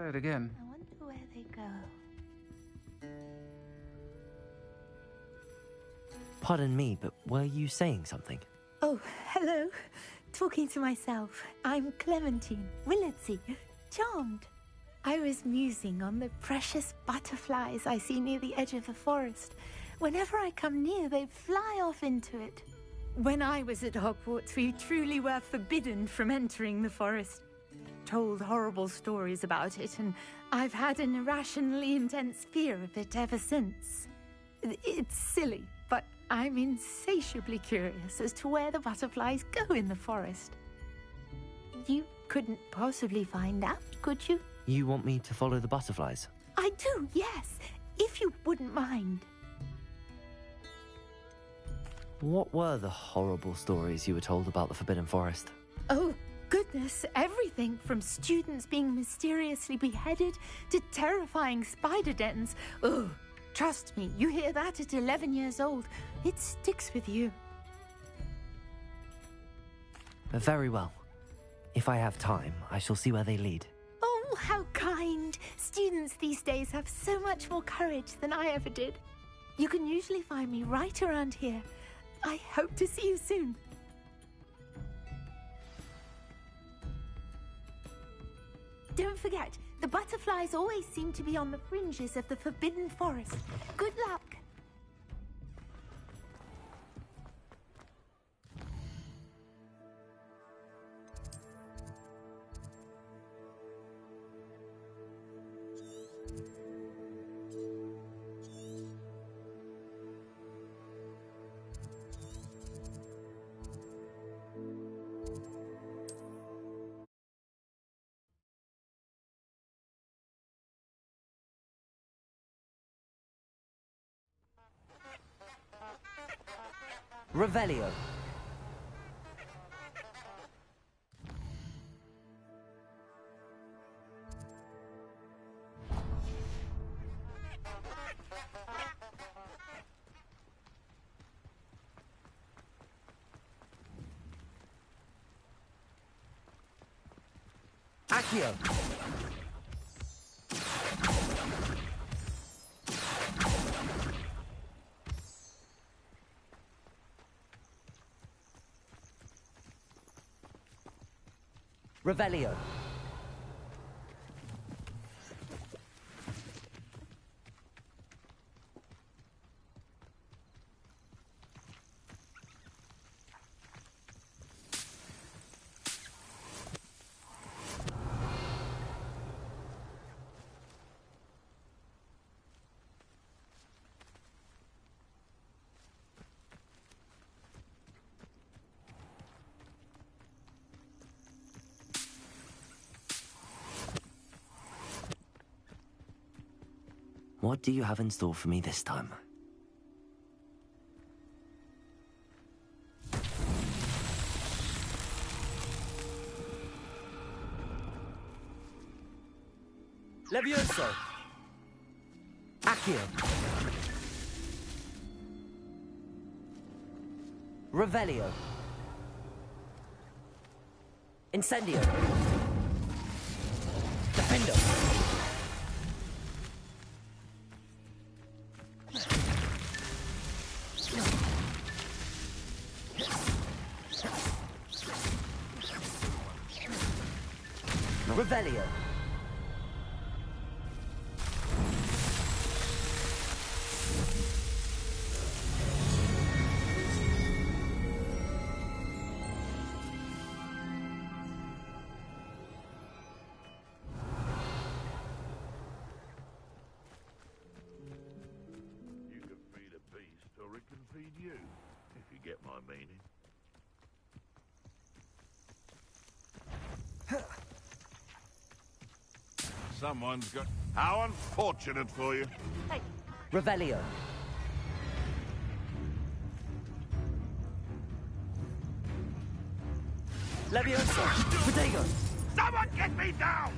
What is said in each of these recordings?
Say it again. I wonder where they go. Pardon me, but were you saying something? Oh, hello. Talking to myself. I'm Clementine Willardsey. Charmed. I was musing on the precious butterflies I see near the edge of the forest. Whenever I come near, they fly off into it. When I was at Hogwarts, we truly were forbidden from entering the forest. Told horrible stories about it, and I've had an irrationally intense fear of it ever since. It's silly, but I'm insatiably curious as to where the butterflies go in the forest. You couldn't possibly find out, could you? You want me to follow the butterflies? I do, yes, if you wouldn't mind. What were the horrible stories you were told about the Forbidden Forest? Oh, goodness, everything from students being mysteriously beheaded to terrifying spider dens. Oh, trust me, you hear that at 11 years old, it sticks with you. Very well. If I have time, I shall see where they lead. Oh, how kind. Students these days have so much more courage than I ever did. You can usually find me right around here. I hope to see you soon. Don't forget, the butterflies always seem to be on the fringes of the Forbidden Forest. Good luck. Revelio. Accio. Revelio. What do you have in store for me this time? Levioso! Accio! Revelio! Incendio! Defendo! Revelio. You can feed a beast, or it can feed you, if you get my meaning. Someone's got... How unfortunate for you. Hey. Revelio. Levioso. Protego. Someone get me down!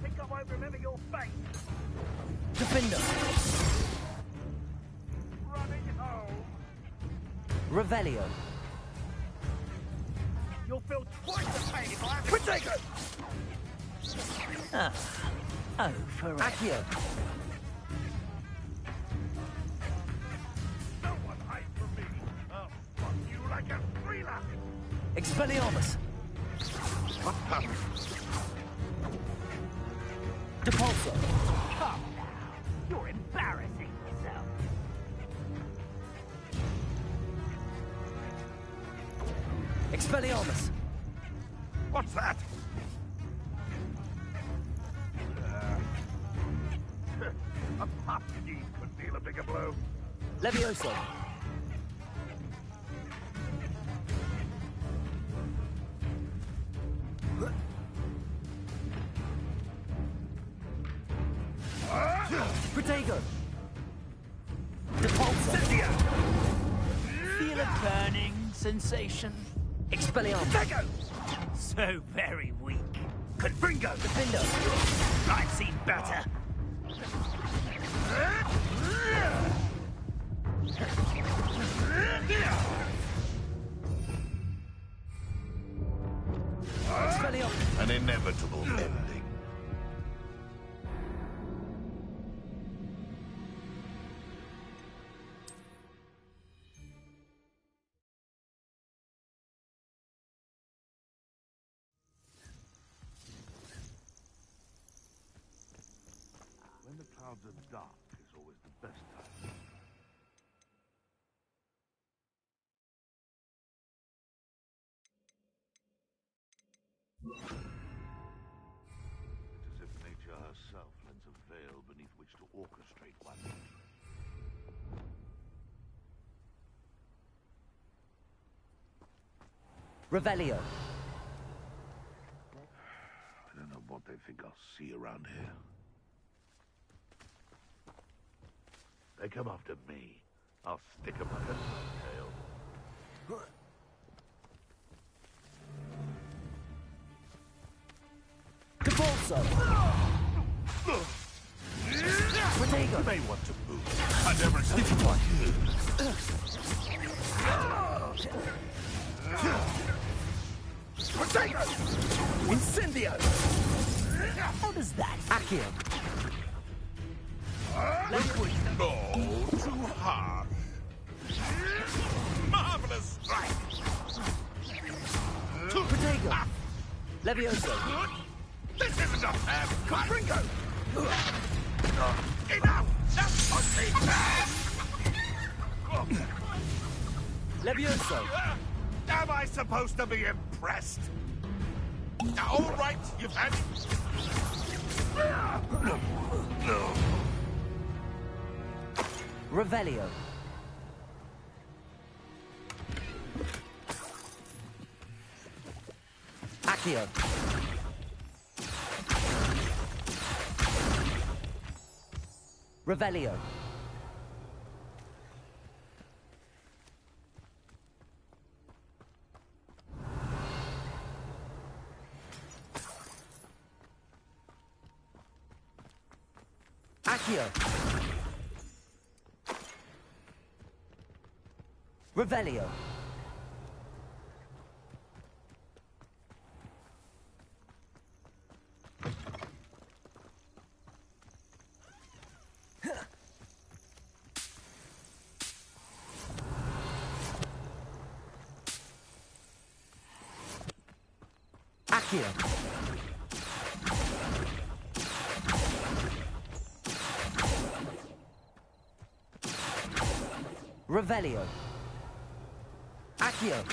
Think I won't remember your fate. Defender. Running home. Revelio. You'll feel twice the pain if I have to take it! Oh, for Accio. No one hide from me. I'll fuck you like a thriller. Expelliarmus. What happened? Depulso. Come now. You're embarrassing yourself. Expelliarmus. What's that? A pup indeed could deal a bigger blow. Levioso. Protego. Depulso. Feel a burning sensation? Expelliarmus. So very weak. Confringo! Defendo. I've seen better. Expelliarmus. An inevitable ending. When the clouds are dark is always the best time. It's as if nature herself lends a veil beneath which to orchestrate one. Revelio. I don't know what they think I'll see around here. They come after me. I'll stick 'em like a tail. Depulso. Protego. You may want to move. I never expected one. Protego! Incendio! How does that? Accio. Liquid. No, too harsh. Marvelous strike. Protego. Levioso. This isn't a fair fight. Enough! That's what they Levioso. Am I supposed to be impressed? All right, you've had it. No. Revelio. Accio. Revelio. Accio. Revelio. Accio. Revelio. Accio.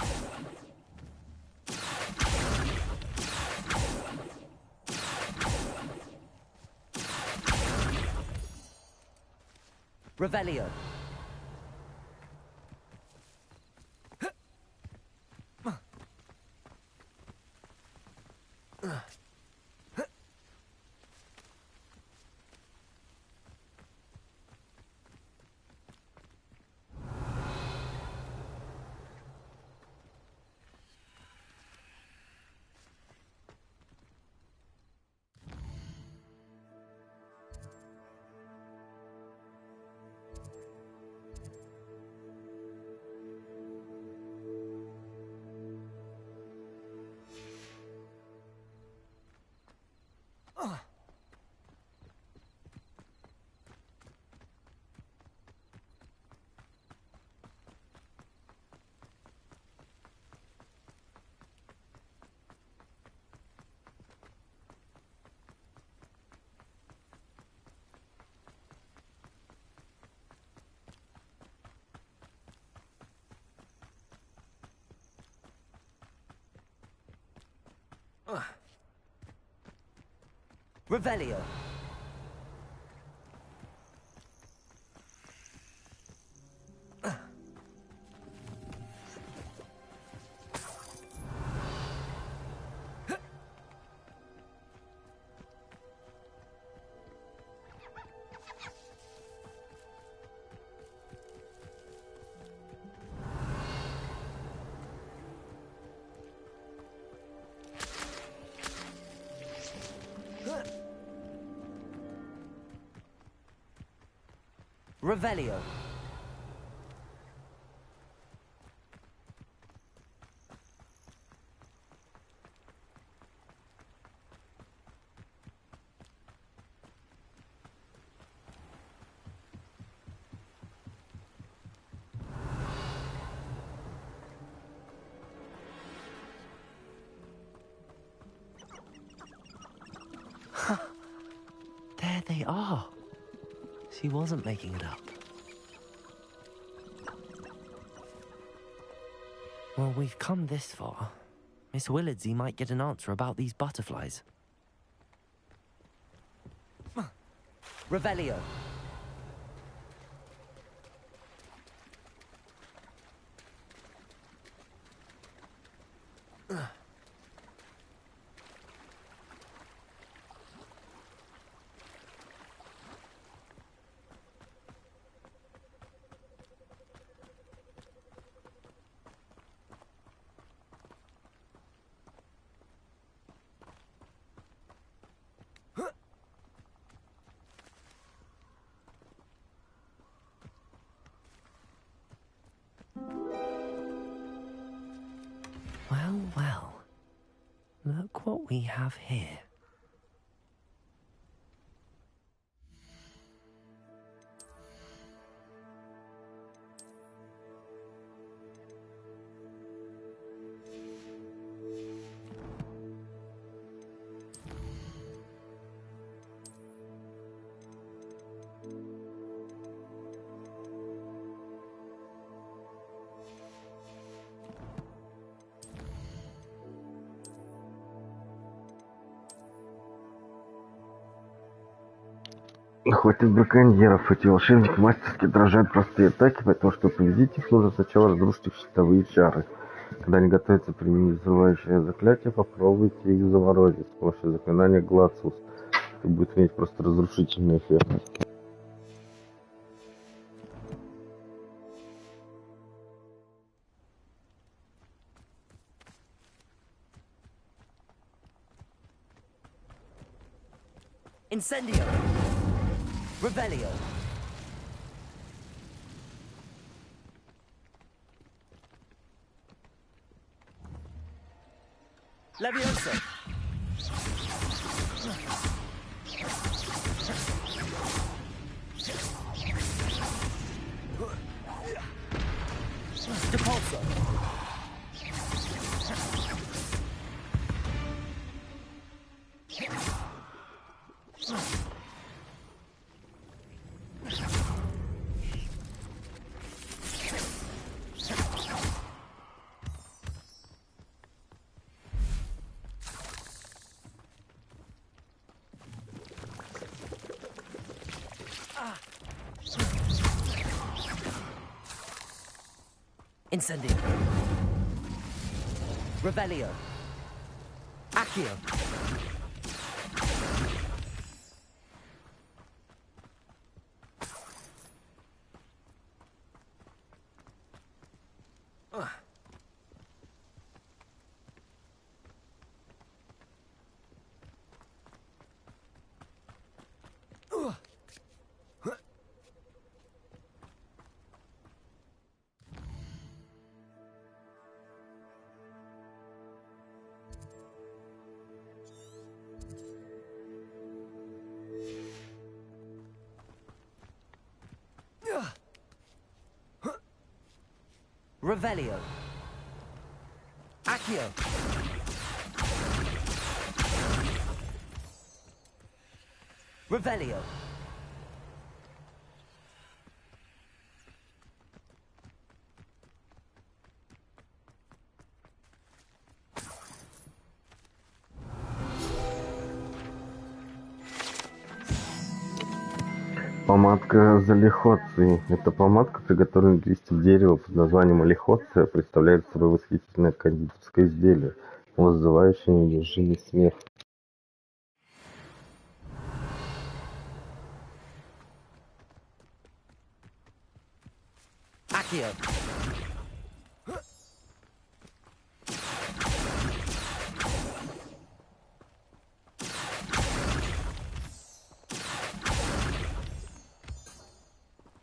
Revelio. Revelio. Revelio. There they are. She wasn't making it up. Well, we've come this far. Miss Willardsey might get an answer about these butterflies. Revelio. Well, well. Look what we have here. Хватит браконьеров, эти волшебники мастерски отражают простые атаки, поэтому, чтобы победить их, нужно сначала разрушить их щитовые чары. Когда они готовятся применить взрывающее заклятие, попробуйте их заморозить с помощью заклинания Глациус. Это будет иметь просто разрушительный эффект. Incendio. Revelio. Leviosa. Depulso. Incendio. Revelio. Accio. Revelio. Accio. Revelio. Помадка залихоции. Эта помадка, приготовленная из листьев дерева под названием алихоция, представляет собой восхитительное кондитерское изделие, вызывающее неудержимый смех. Accio.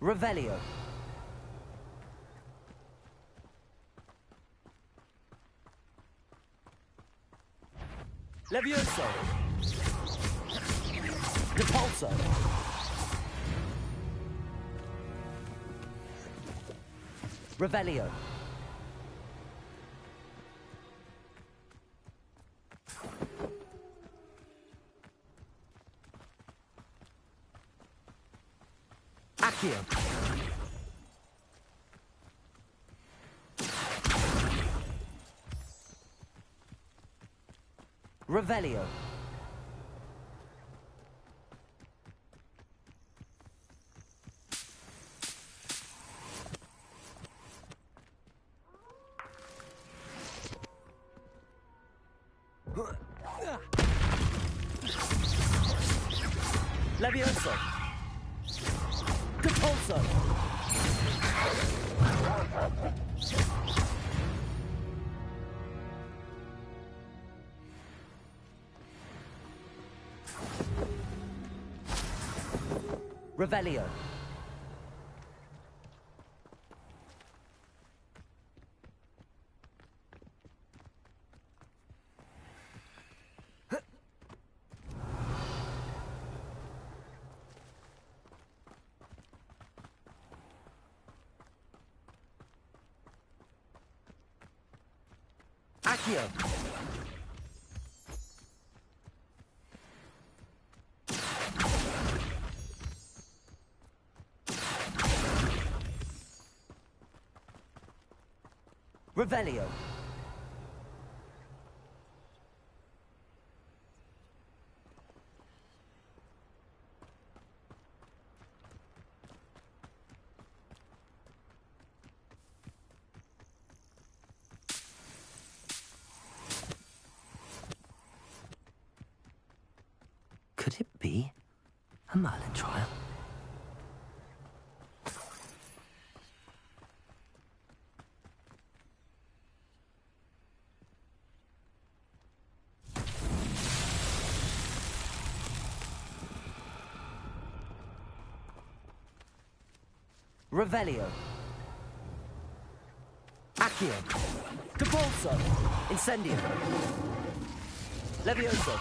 Revelio. Levioso. Depulso. Revelio. Accio. Revelio. Levioso. Depulso. Revelio. Accio. Revelio. Could it be a Merlin trial? Revelio. Accio. Depulso. Incendio. Levioso.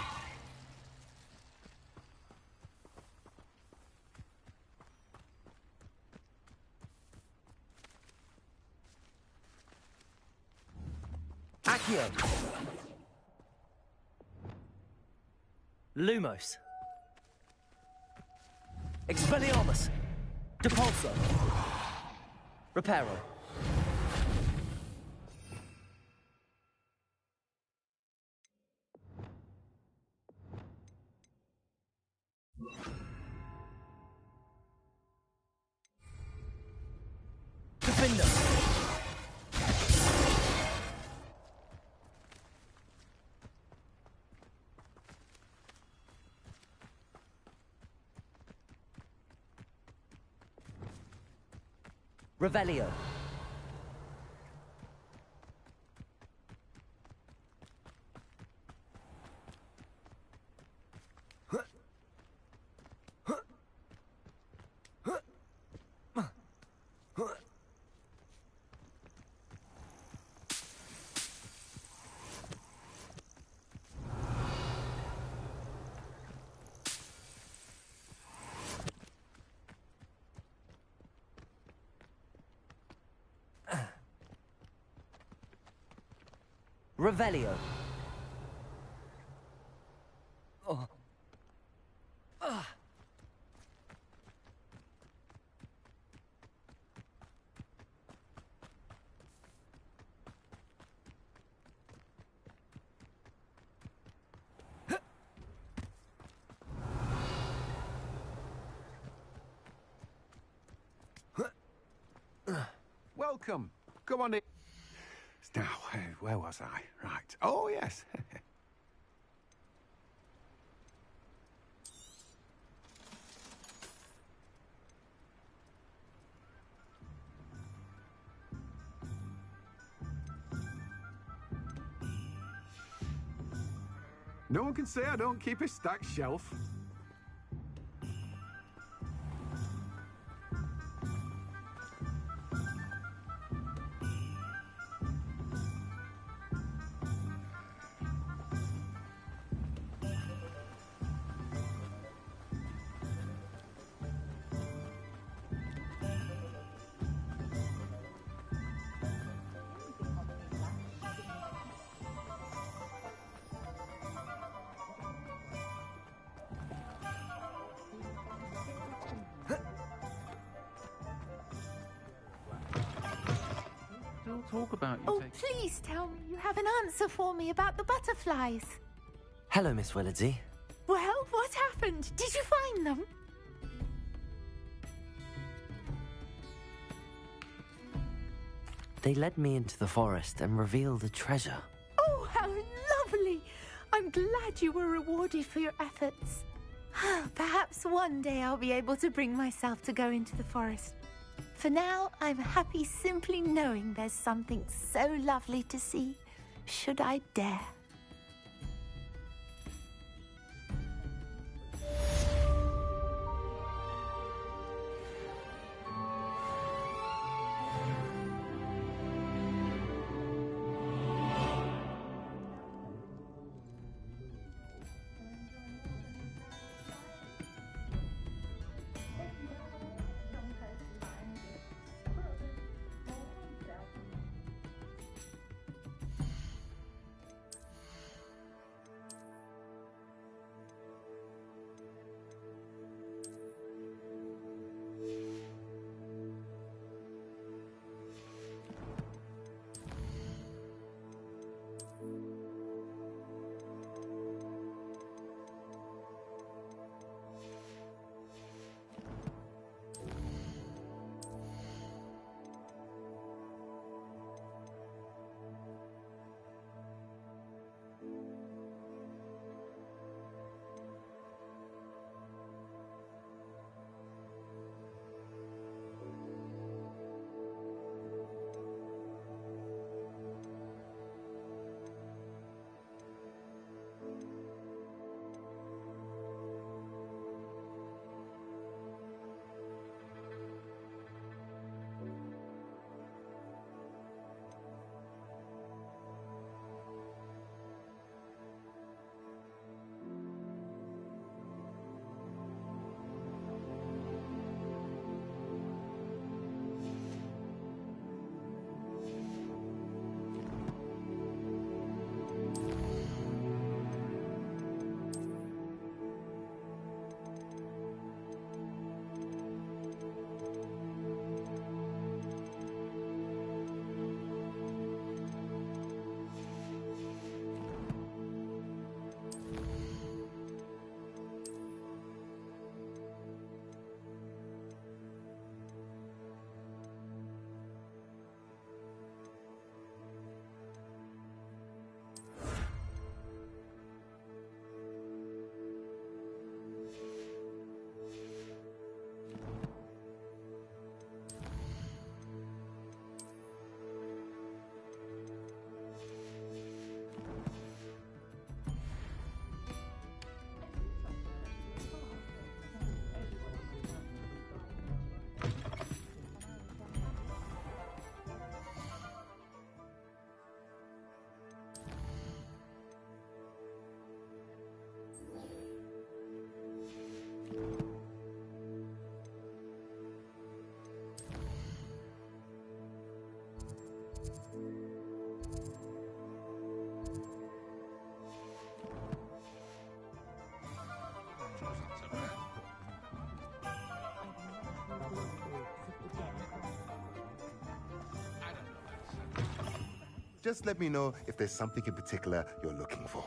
Accio. Lumos. Expelliarmus. Depulso. Reparo. Defender. Revelio. Revelio. Oh. Ah. welcome. Come on in. Now, where was I? Right. Oh, yes. No one can say I don't keep a stacked shelf. Still talk about you Oh, take... please tell me you have an answer for me about the butterflies. Hello, Miss Willardsey. Well, what happened? Did you find them? They led me into the forest and revealed a treasure. Oh, how lovely! I'm glad you were rewarded for your efforts. Perhaps one day I'll be able to bring myself to go into the forest. For now, I'm happy simply knowing there's something so lovely to see, should I dare. Just let me know if there's something in particular you're looking for.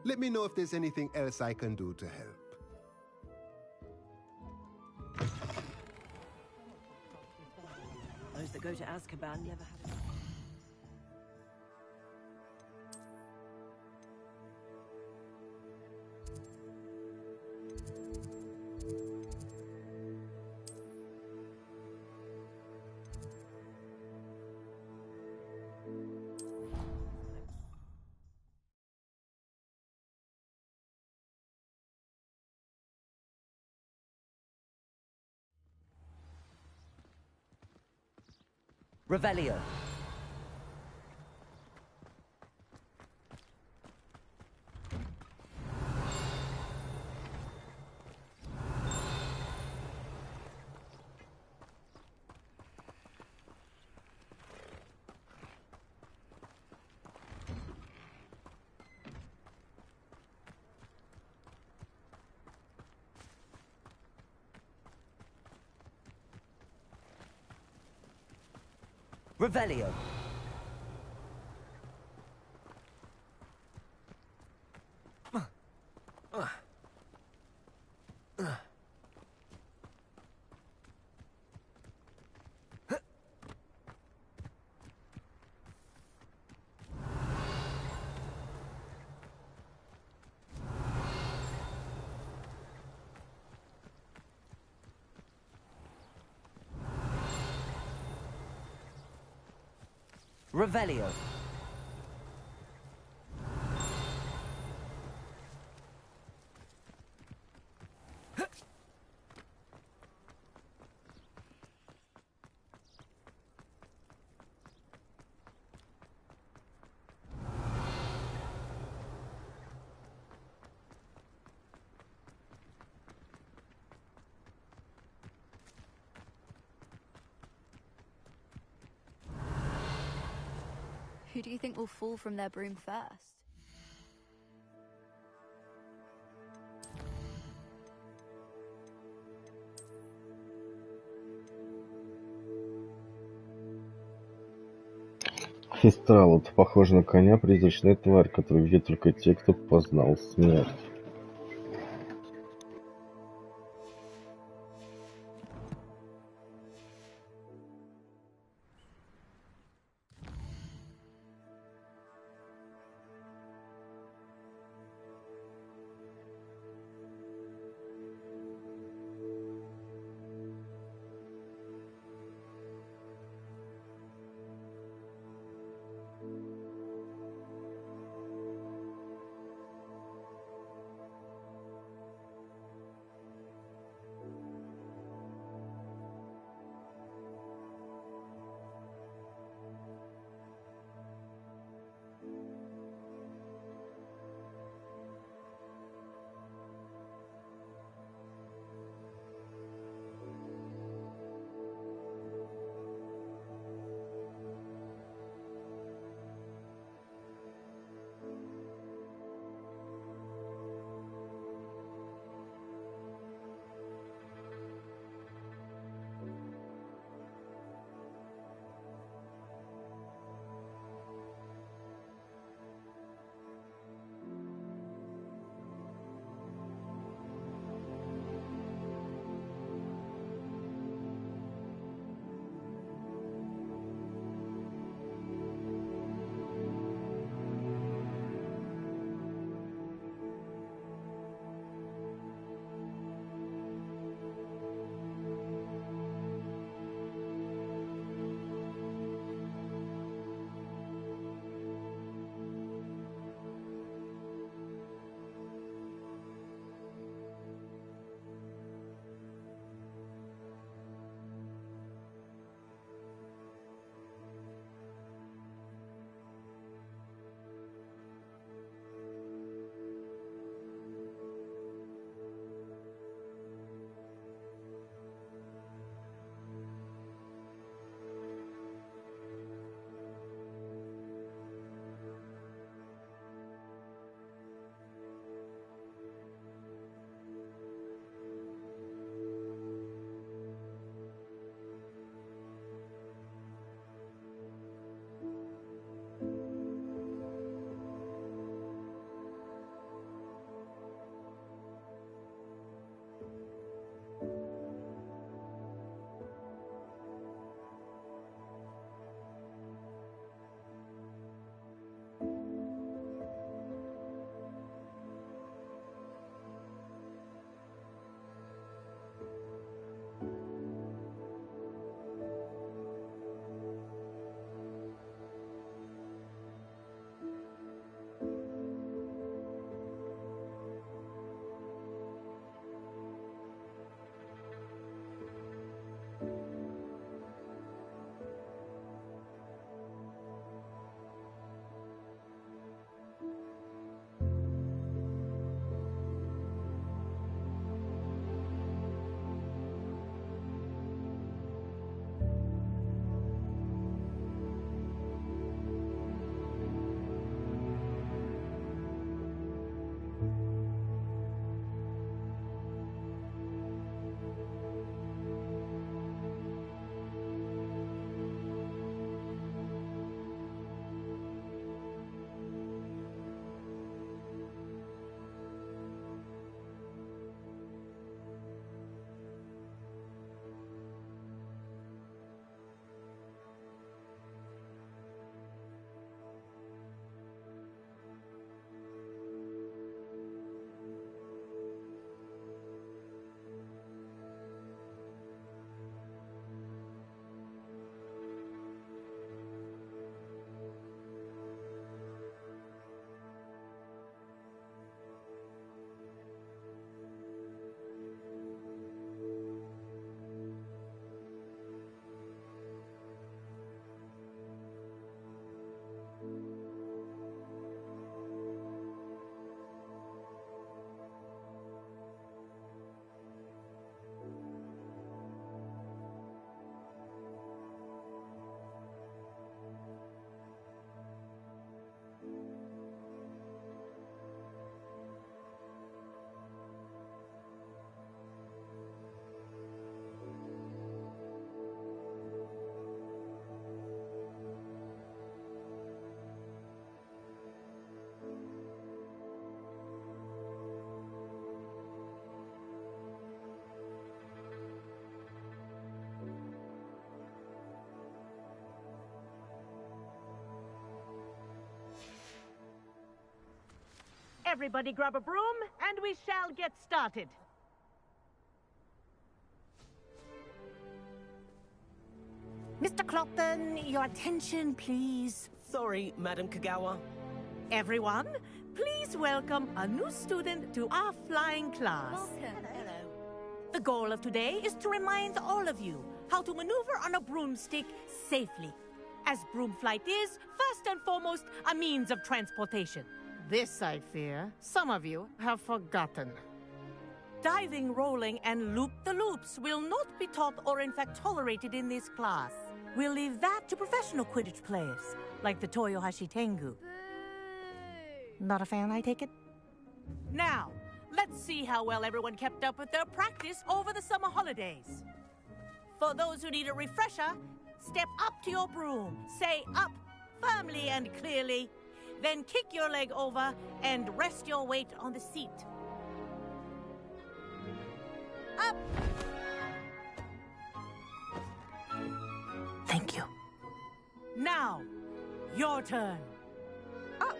Let me know if there's anything else I can do to help. Those that go to Azkaban never have. Revelio. Revelio. Revelio. Who do you think will fall from their broom first? Фистрал — это похоже на коня, призрачная тварь, которую видят только те, кто познал смерть. Everybody grab a broom, and we shall get started. Mr. Clopton, your attention, please. Sorry, Madam Kagawa. Everyone, please welcome a new student to our flying class. Welcome. Hello. The goal of today is to remind all of you how to maneuver on a broomstick safely, as broom flight is, first and foremost, a means of transportation. This, I fear, some of you have forgotten. Diving, rolling, and loop-the-loops will not be taught or in fact tolerated in this class. We'll leave that to professional Quidditch players, like the Toyohashi Tengu. Not a fan, I take it? Now, let's see how well everyone kept up with their practice over the summer holidays. For those who need a refresher, step up to your broom, say up firmly and clearly, then kick your leg over and rest your weight on the seat. Up! Thank you. Now, your turn. Up.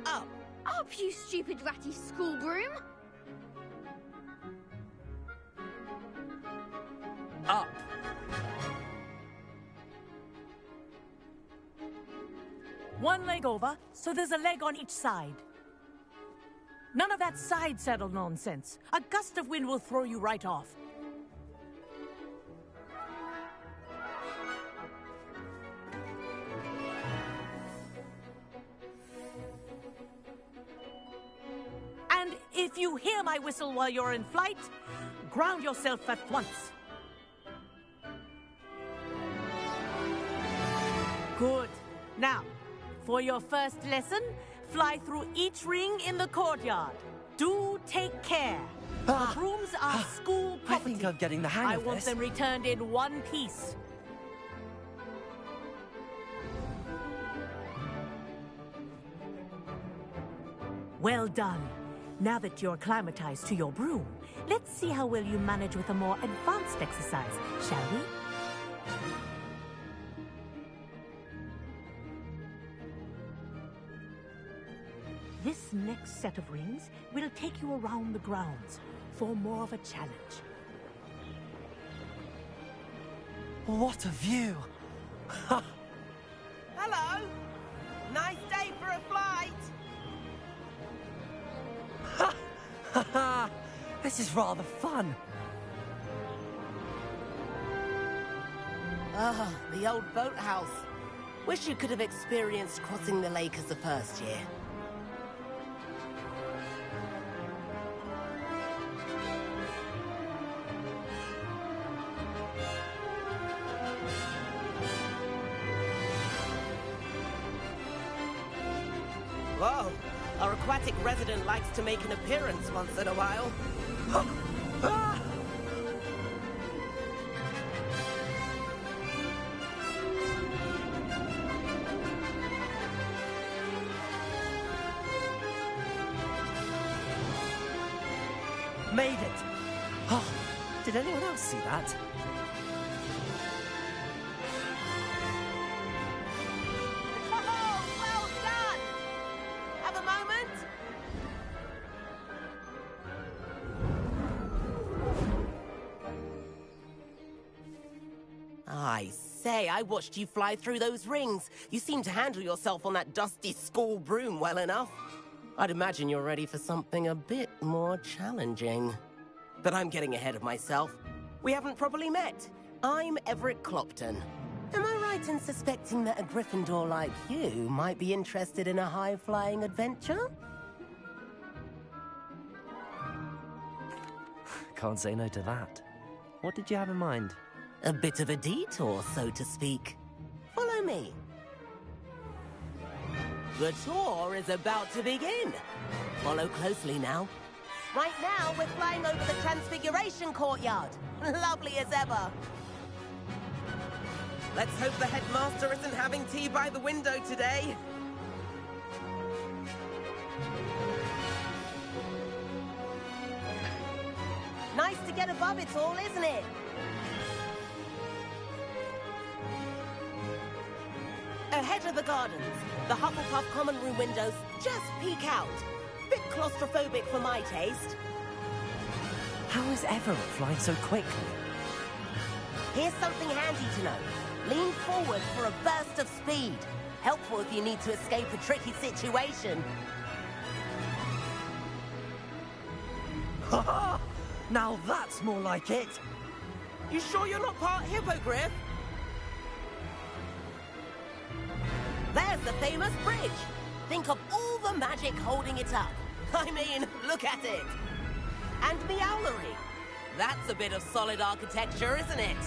Up. Up, you stupid ratty school broom. Up! One leg over, so there's a leg on each side. None of that side saddle nonsense. A gust of wind will throw you right off. And if you hear my whistle while you're in flight, ground yourself at once. Good. Now, for your first lesson, fly through each ring in the courtyard. Do take care. The brooms are school property. I think I'm getting the hang of I want this. them returned in one piece. Well done. Now that you're acclimatized to your broom, let's see how well you manage with a more advanced exercise, shall we? This next set of rings will take you around the grounds for more of a challenge. What a view! Hello. Nice day for a flight. This is rather fun. Ah, the old boathouse. Wish you could have experienced crossing the lake as a first year. Whoa! Our aquatic resident likes to make an appearance once in a while. Made it! Oh, did anyone else see that? Oh, well done! Have a moment? I say, I watched you fly through those rings. You seem to handle yourself on that dusty school broom well enough. I'd imagine you're ready for something a bit more challenging. But I'm getting ahead of myself. We haven't properly met. I'm Everett Clopton. Am I right in suspecting that a Gryffindor like you might be interested in a high-flying adventure? Can't say no to that. What did you have in mind? A bit of a detour, so to speak. Follow me. The tour is about to begin. Follow closely now. Right now, we're flying over the Transfiguration Courtyard. Lovely as ever. Let's hope the headmaster isn't having tea by the window today. Nice to get above it all, isn't it? Ahead of the gardens, the Hufflepuff common room windows just peek out. Bit claustrophobic for my taste. How is Everett flying so quickly? Here's something handy to know. Lean forward for a burst of speed. Helpful if you need to escape a tricky situation. Ha! Now that's more like it. You sure you're not part hippogriff? There's the famous bridge. Think of all the magic holding it up. I mean, look at it. And Meowlery. That's a bit of solid architecture, isn't it?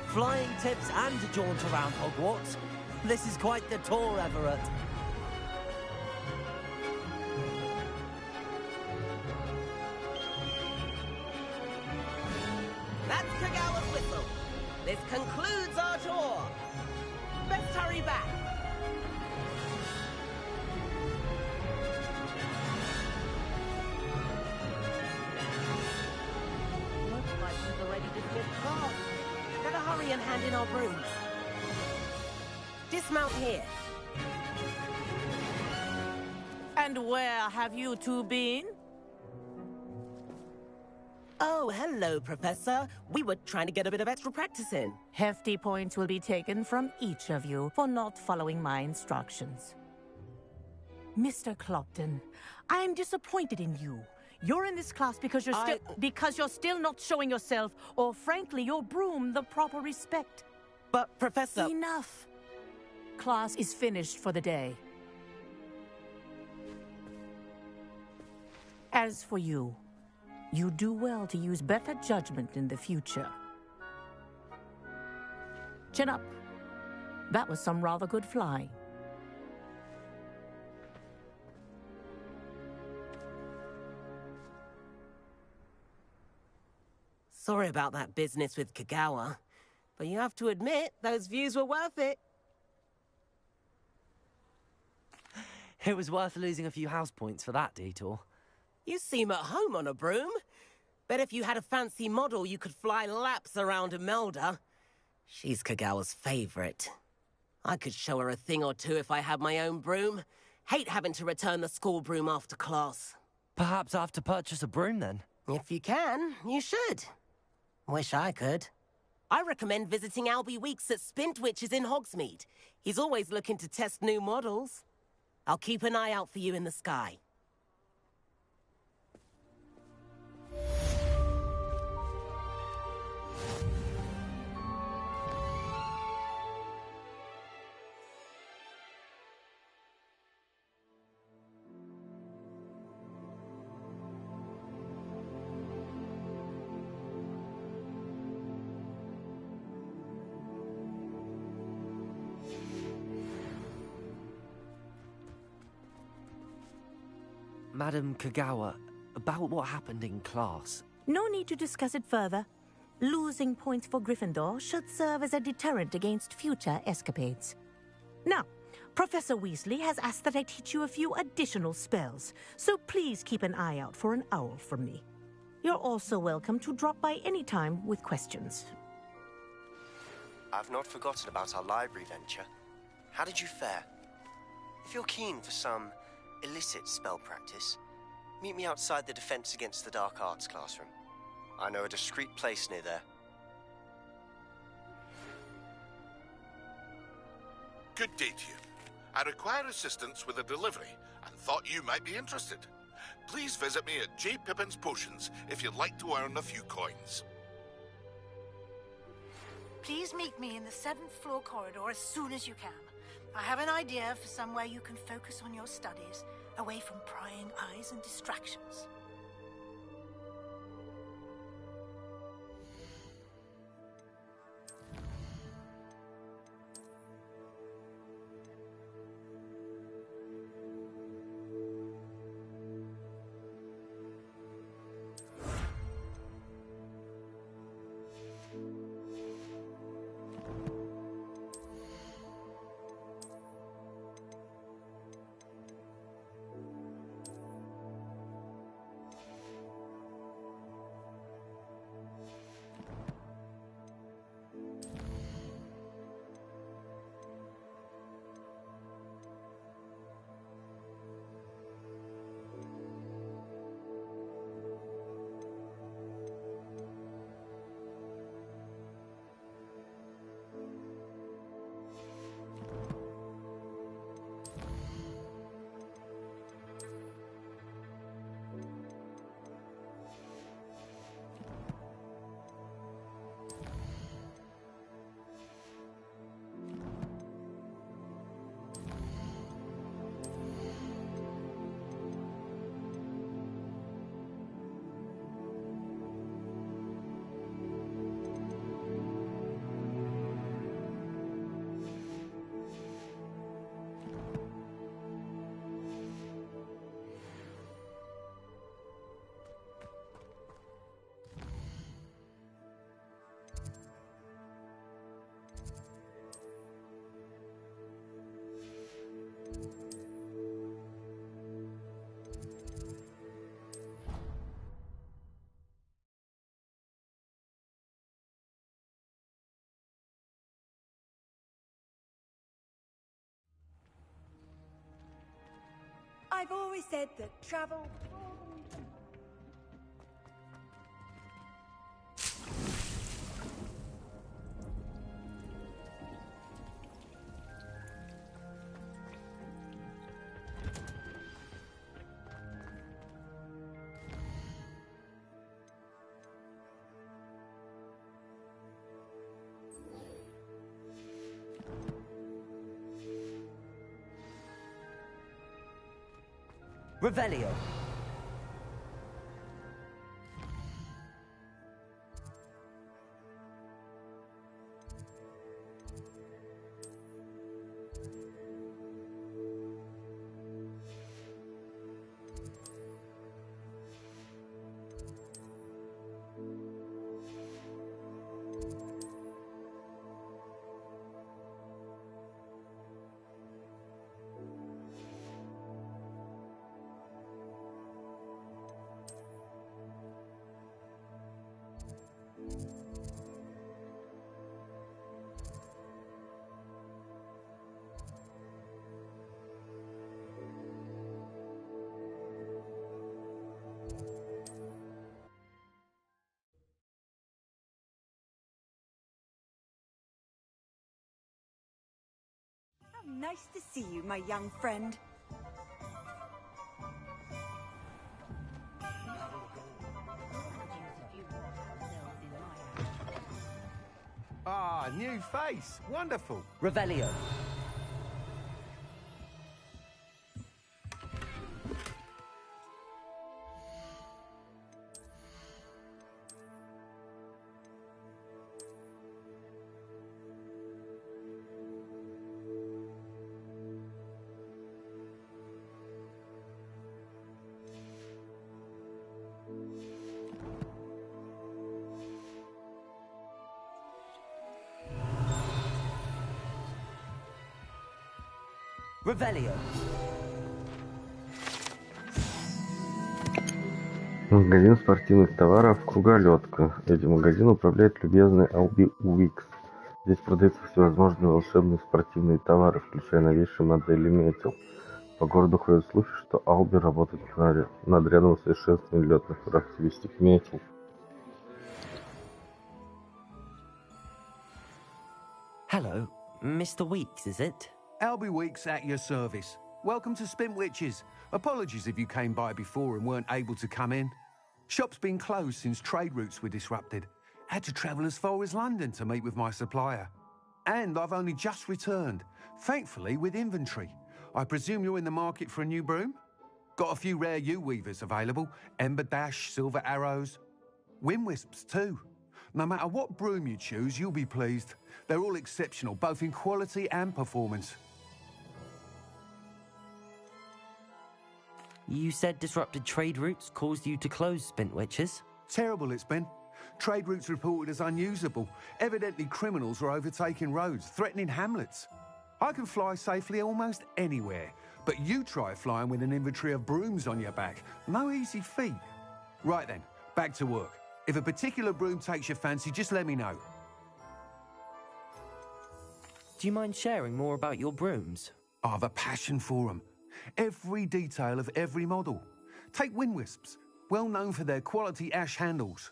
Flying tips and a jaunt around Hogwarts. This is quite the tour, Everett. That's Kagawa's whistle. This concludes our tour. Let's hurry back. Looks like we've already dismissed class. Better hurry and hand in our brooms. Dismount here. And where have you two been? Oh, hello, Professor. We were trying to get a bit of extra practice in. Hefty points will be taken from each of you for not following my instructions. Mr. Clopton, I'm disappointed in you. You're in this class because you're still not showing yourself, or frankly, your broom, the proper respect. But, Professor... Enough. Class is finished for the day. As for you, you do well to use better judgment in the future. Chin up. That was some rather good flying. Sorry about that business with Kagawa, but you have to admit, those views were worth it. It was worth losing a few house points for that detour. You seem at home on a broom. Bet if you had a fancy model, you could fly laps around Imelda. She's Kagawa's favorite. I could show her a thing or two if I had my own broom. Hate having to return the school broom after class. Perhaps I have to purchase a broom then? If you can, you should. Wish I could. I recommend visiting Albie Weeks at Spintwitches in Hogsmeade. He's always looking to test new models. I'll keep an eye out for you in the sky. Madam Kagawa, about what happened in class. No need to discuss it further. Losing points for Gryffindor should serve as a deterrent against future escapades. Now, Professor Weasley has asked that I teach you a few additional spells, so please keep an eye out for an owl from me. You're also welcome to drop by any time with questions. I've not forgotten about our library venture. How did you fare? If you're keen for some illicit spell practice, meet me outside the Defense Against the Dark Arts classroom. I know a discreet place near there. Good day to you. I require assistance with a delivery and thought you might be interested. Please visit me at J. Pippin's Potions if you'd like to earn a few coins. Please meet me in the 7th floor corridor as soon as you can. I have an idea for somewhere you can focus on your studies, away from prying eyes and distractions. I've always said that travel... Revelio. Nice to see you, my young friend. Ah, new face. Wonderful. Revelio. Revelio. Магазин спортивных товаров «Круголетка». Этим магазином управляет любезный Алби Уикс. Здесь продаются всевозможные волшебные спортивные товары, включая новейшие модели метел. По городу ходят слухи, что Алби работает над рядом усовершенствований летных характеристик метел. Hello, Mr. Weeks, is it? Albie Weeks at your service. Welcome to Spintwitches. Apologies if you came by before and weren't able to come in. Shop's been closed since trade routes were disrupted. Had to travel as far as London to meet with my supplier. And I've only just returned, thankfully with inventory. I presume you're in the market for a new broom? Got a few rare U-weavers available. Ember Dash, Silver Arrows. Wind Wisps too. No matter what broom you choose, you'll be pleased. They're all exceptional, both in quality and performance. You said disrupted trade routes caused you to close Spintwitches? Terrible it's been. Trade routes reported as unusable. Evidently criminals were overtaking roads, threatening hamlets. I can fly safely almost anywhere, but you try flying with an inventory of brooms on your back. No easy feat. Right then, back to work. If a particular broom takes your fancy, just let me know. Do you mind sharing more about your brooms? I have a passion for them. Every detail of every model. Take Wind Wisps, well known for their quality ash handles.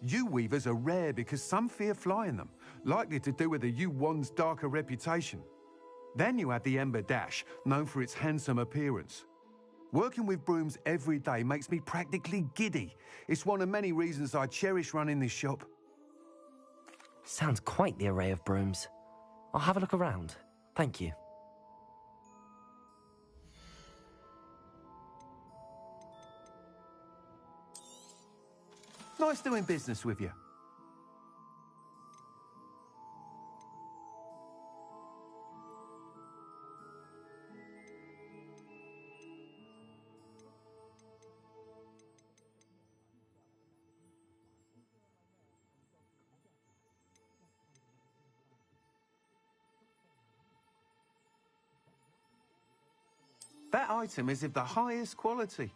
U-weavers are rare because some fear flying them, likely to do with the U-wand's darker reputation. Then you have the Ember Dash, known for its handsome appearance. Working with brooms every day makes me practically giddy. It's one of many reasons I cherish running this shop. Sounds quite the array of brooms. I'll have a look around. Thank you. Nice doing business with you. That item is of the highest quality.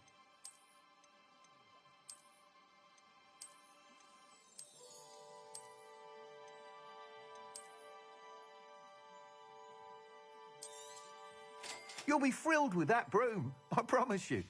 You'll be thrilled with that broom, I promise you.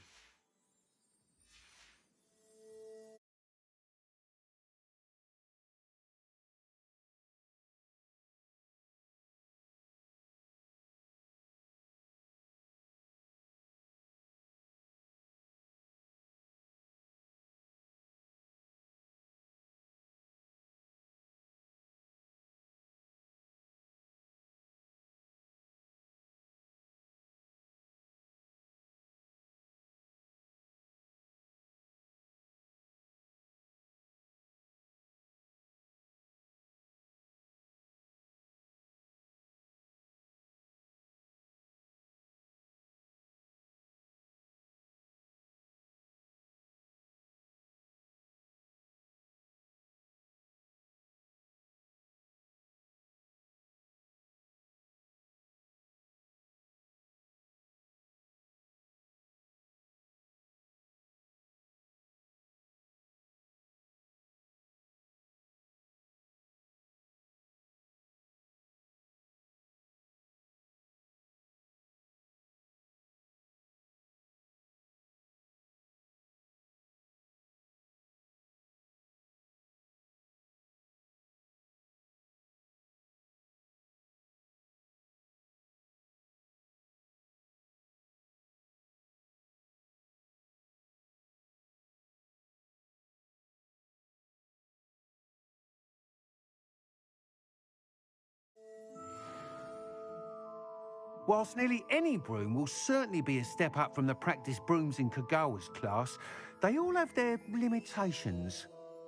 Whilst nearly any broom will certainly be a step up from the practice brooms in Kagawa's class, they all have their limitations.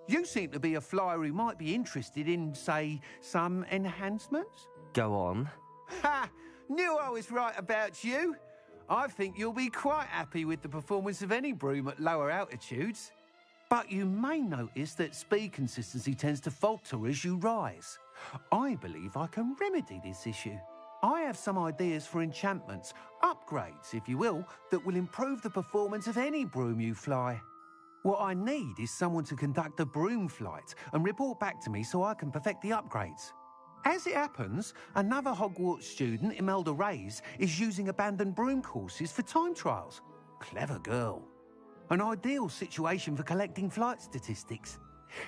You seem to be a flyer who might be interested in, say, some enhancements? Go on. Ha! Knew I was right about you. I think you'll be quite happy with the performance of any broom at lower altitudes. But you may notice that speed consistency tends to falter as you rise. I believe I can remedy this issue. I have some ideas for enchantments, upgrades, if you will, that will improve the performance of any broom you fly. What I need is someone to conduct a broom flight and report back to me so I can perfect the upgrades. As it happens, another Hogwarts student, Imelda Reyes, is using abandoned broom courses for time trials. Clever girl. An ideal situation for collecting flight statistics.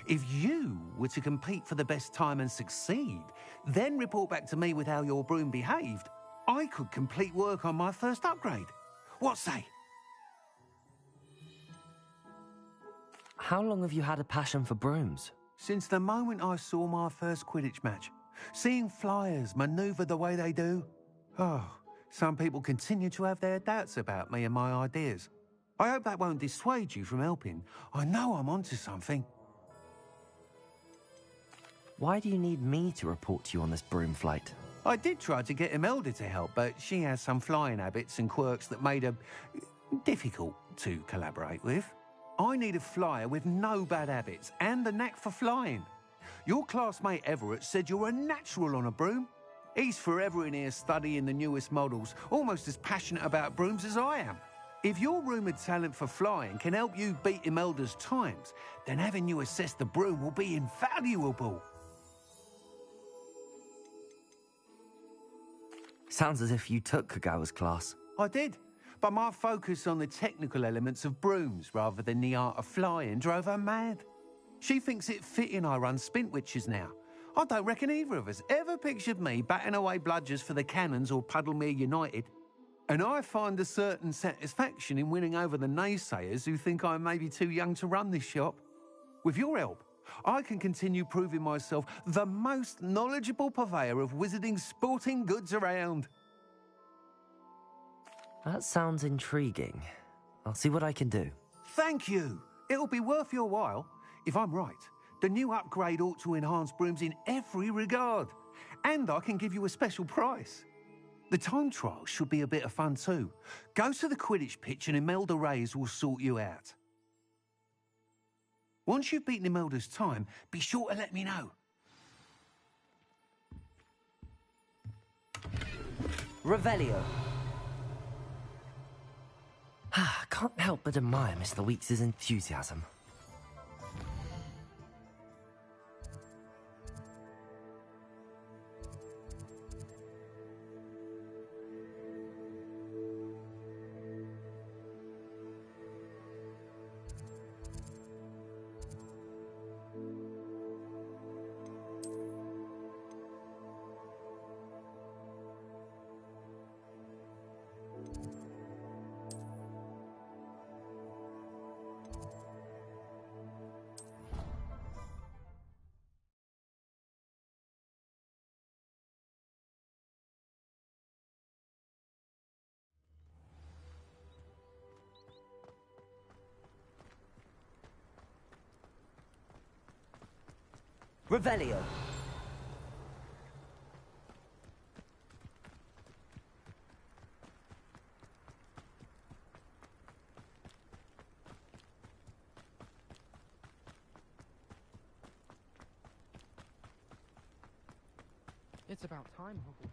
If you were to compete for the best time and succeed, then report back to me with how your broom behaved, I could complete work on my first upgrade. What say? How long have you had a passion for brooms? Since the moment I saw my first Quidditch match. Seeing flyers manoeuvre the way they do. Oh, some people continue to have their doubts about me and my ideas. I hope that won't dissuade you from helping. I know I'm onto something. Why do you need me to report to you on this broom flight? I did try to get Imelda to help, but she has some flying habits and quirks that made her difficult to collaborate with. I need a flyer with no bad habits and the knack for flying. Your classmate Everett said you're a natural on a broom. He's forever in here studying the newest models, almost as passionate about brooms as I am. If your rumoured talent for flying can help you beat Imelda's times, then having you assess the broom will be invaluable. Sounds as if you took Kagawa's class. I did, but my focus on the technical elements of brooms rather than the art of flying drove her mad. She thinks it fitting I run Spintwitches now. I don't reckon either of us ever pictured me batting away bludgers for the Cannons or Puddlemere United. And I find a certain satisfaction in winning over the naysayers who think I may be too young to run this shop. With your help, I can continue proving myself the most knowledgeable purveyor of wizarding sporting goods around. That sounds intriguing. I'll see what I can do. Thank you. It'll be worth your while. If I'm right, the new upgrade ought to enhance brooms in every regard. And I can give you a special price. The time trial should be a bit of fun too. Go to the Quidditch pitch and Imelda Reyes will sort you out. Once you've beaten Imelda's time, be sure to let me know. Revelio. Can't help but admire Mr. Weeks' enthusiasm. Revelio. It's about time, Hogwarts.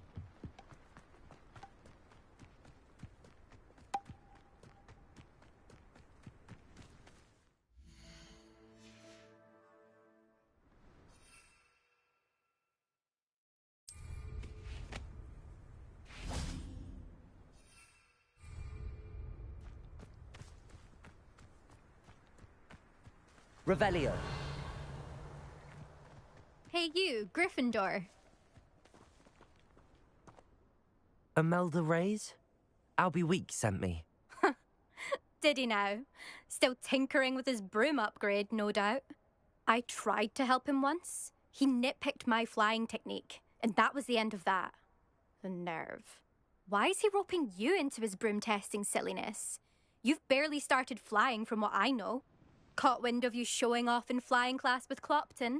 Revelio. Hey you, Gryffindor. Imelda Reyes? Albie Weeks sent me. Did he now? Still tinkering with his broom upgrade, no doubt. I tried to help him once. He nitpicked my flying technique, and that was the end of that. The nerve. Why is he roping you into his broom testing silliness? You've barely started flying from what I know. Caught wind of you showing off in flying class with Clopton.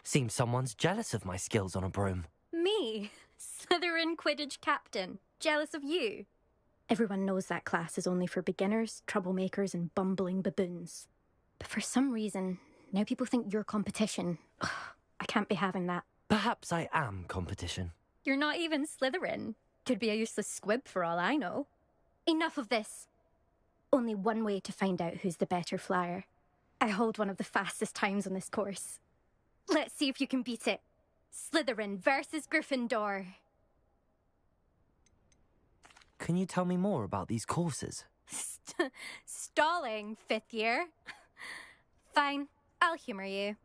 Seems someone's jealous of my skills on a broom. Me? Slytherin Quidditch captain. Jealous of you? Everyone knows that class is only for beginners, troublemakers, and bumbling baboons. But for some reason, now people think you're competition. Ugh, I can't be having that. Perhaps I am competition. You're not even Slytherin. Could be a useless squib for all I know. Enough of this. Only one way to find out who's the better flyer. I hold one of the fastest times on this course. Let's see if you can beat it. Slytherin versus Gryffindor. Can you tell me more about these courses? Stalling, 5th year. Fine, I'll humour you.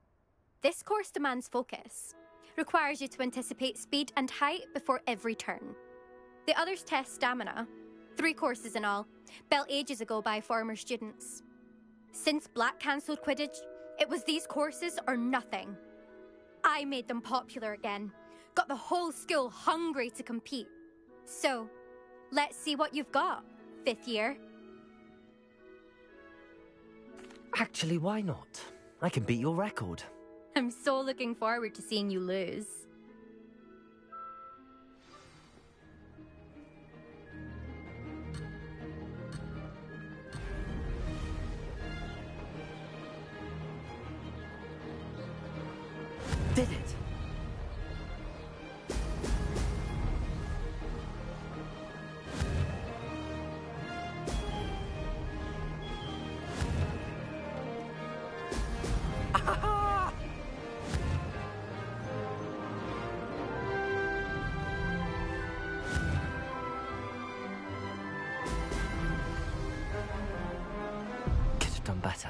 This course demands focus. Requires you to anticipate speed and height before every turn. The others test stamina. 3 courses in all, built ages ago by former students. Since Black cancelled Quidditch, it was these courses or nothing. I made them popular again. Got the whole school hungry to compete. So, let's see what you've got, 5th year. Actually, why not? I can beat your record. I'm so looking forward to seeing you lose. Did it? Could have done better.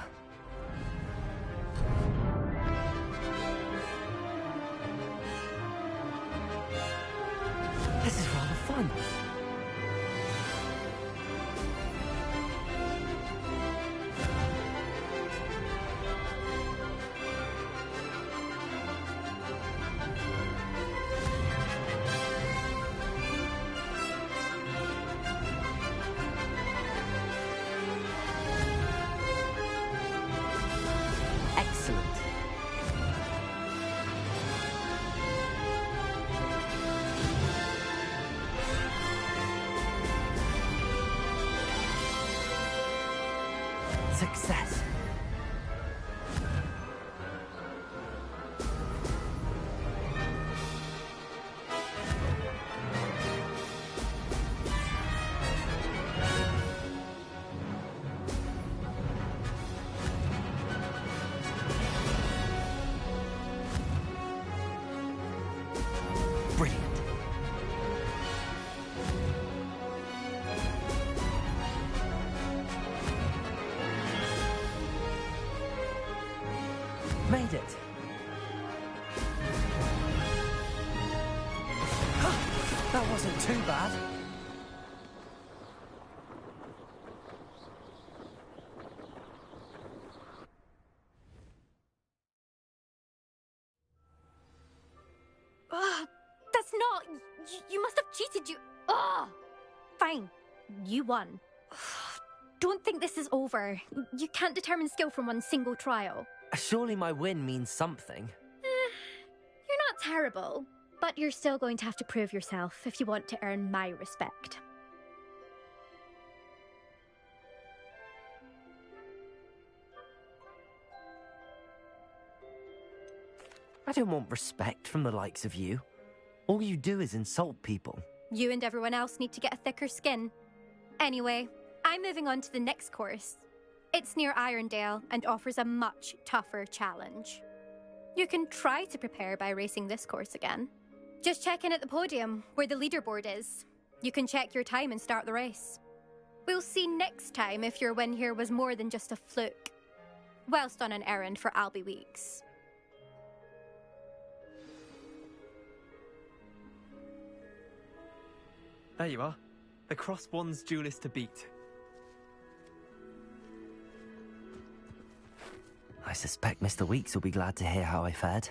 This is rather fun. Excellent. Success. Brilliant. Made it. That wasn't too bad. That's not... You must have cheated, you... Ugh! Fine. You won. don't think this is over. You can't determine skill from one single trial. Surely my win means something. You're not terrible, but you're still going to have to prove yourself if you want to earn my respect. I don't want respect from the likes of you. All you do is insult people. You and everyone else need to get a thicker skin. Anyway, I'm moving on to the next course. It's near Irondale and offers a much tougher challenge. You can try to prepare by racing this course again. Just check in at the podium, where the leaderboard is. You can check your time and start the race. We'll see next time if your win here was more than just a fluke. Whilst on an errand for Albie Weeks. There you are. The Crossbonds duelist to beat. I suspect Mr. Weeks will be glad to hear how I fared.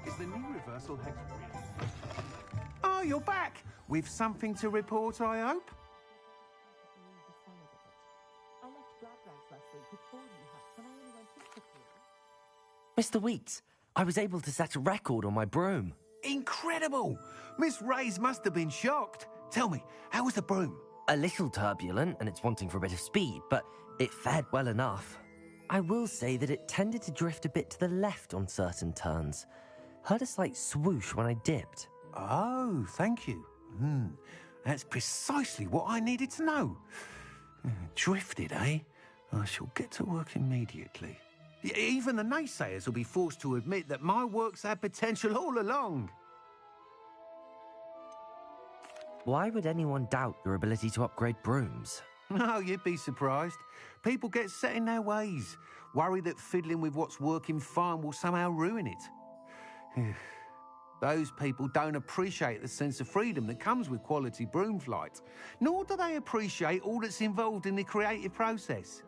Is the knee reversal hex real? Oh, you're back! With something to report, I hope? Mr. Weeks, I was able to set a record on my broom. Incredible! Miss Reyes must have been shocked. Tell me, how was the broom? A little turbulent, and it's wanting for a bit of speed, but it fared well enough. I will say that it tended to drift a bit to the left on certain turns. Heard a slight swoosh when I dipped. Oh, thank you. That's precisely what I needed to know. Drifted, eh? I shall get to work immediately. Even the naysayers will be forced to admit that my work's had potential all along. Why would anyone doubt your ability to upgrade brooms? No, you'd be surprised. People get set in their ways, worry that fiddling with what's working fine will somehow ruin it. Those people don't appreciate the sense of freedom that comes with quality broom flight, nor do they appreciate all that's involved in the creative process.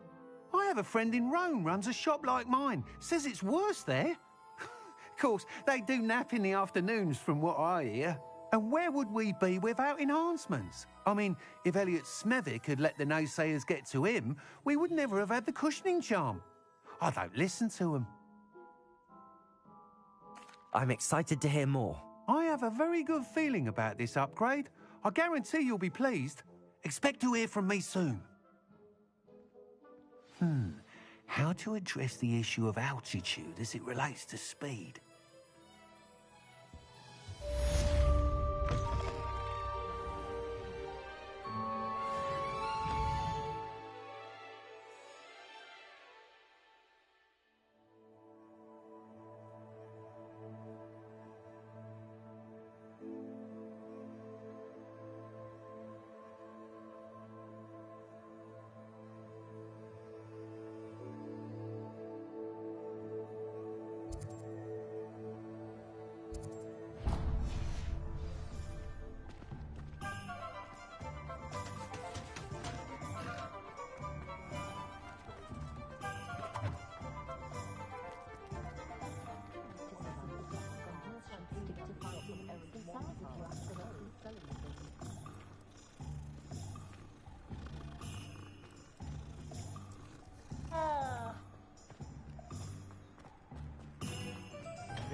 I have a friend in Rome runs a shop like mine, says it's worse there. Of course, they do nap in the afternoons from what I hear. And where would we be without enhancements? I mean, if Elliot Smethwick had let the naysayers get to him, we would never have had the cushioning charm. I don't listen to them. I'm excited to hear more. I have a very good feeling about this upgrade. I guarantee you'll be pleased. Expect to hear from me soon. How to address the issue of altitude as it relates to speed?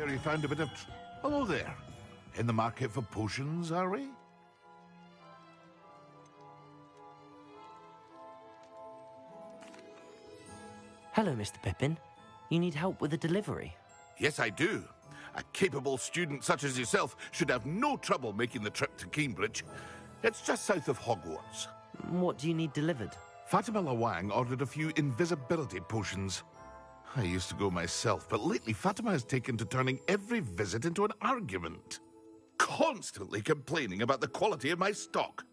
Here you found a bit of... Hello there. In the market for potions, are we? Hello, Mr. Pippin. You need help with a delivery? Yes, I do. A capable student such as yourself should have no trouble making the trip to Cambridge. It's just south of Hogwarts. What do you need delivered? Fatima Lawang ordered a few invisibility potions. I used to go myself, but lately Fatima has taken to turning every visit into an argument. Constantly complaining about the quality of my stock.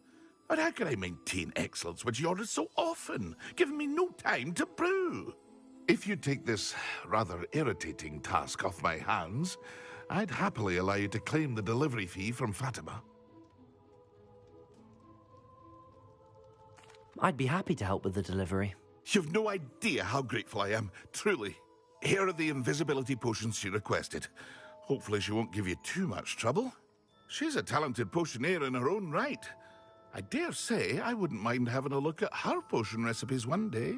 But how can I maintain excellence when she orders so often, giving me no time to brew? If you take this rather irritating task off my hands, I'd happily allow you to claim the delivery fee from Fatima. I'd be happy to help with the delivery. You've no idea how grateful I am, truly. Here are the invisibility potions she requested. Hopefully she won't give you too much trouble. She's a talented potioneer in her own right. I dare say I wouldn't mind having a look at her potion recipes one day.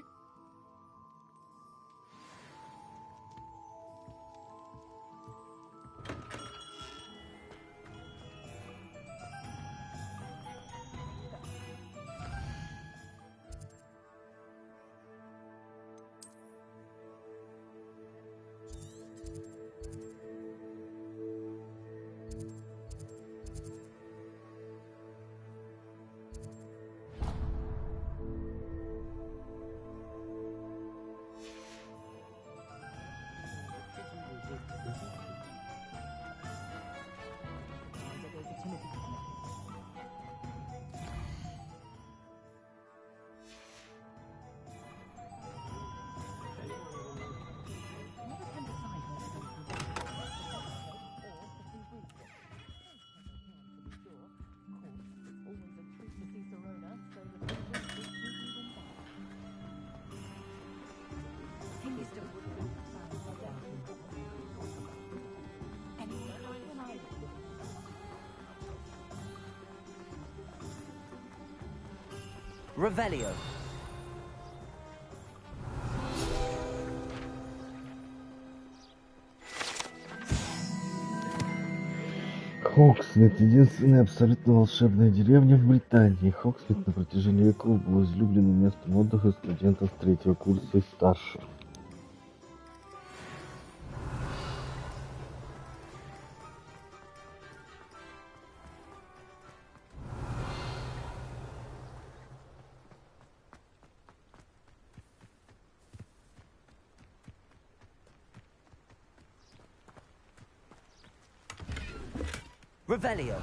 Revelio. Хогсмит — единственная абсолютно волшебная деревня в Британии. Хогсмит на протяжении веков был излюбленным местом отдыха студентов третьего курса и старше. Revelio.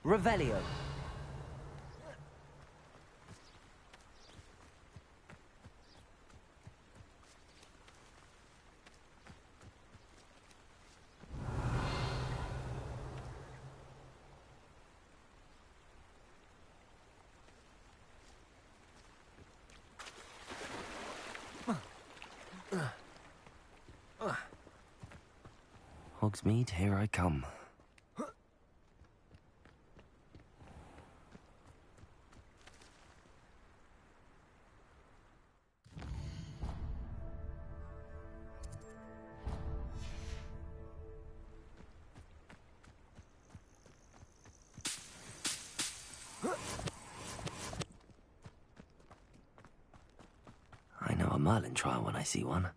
Revelio. Hogsmeade, here I come. I know a Merlin trial when I see one.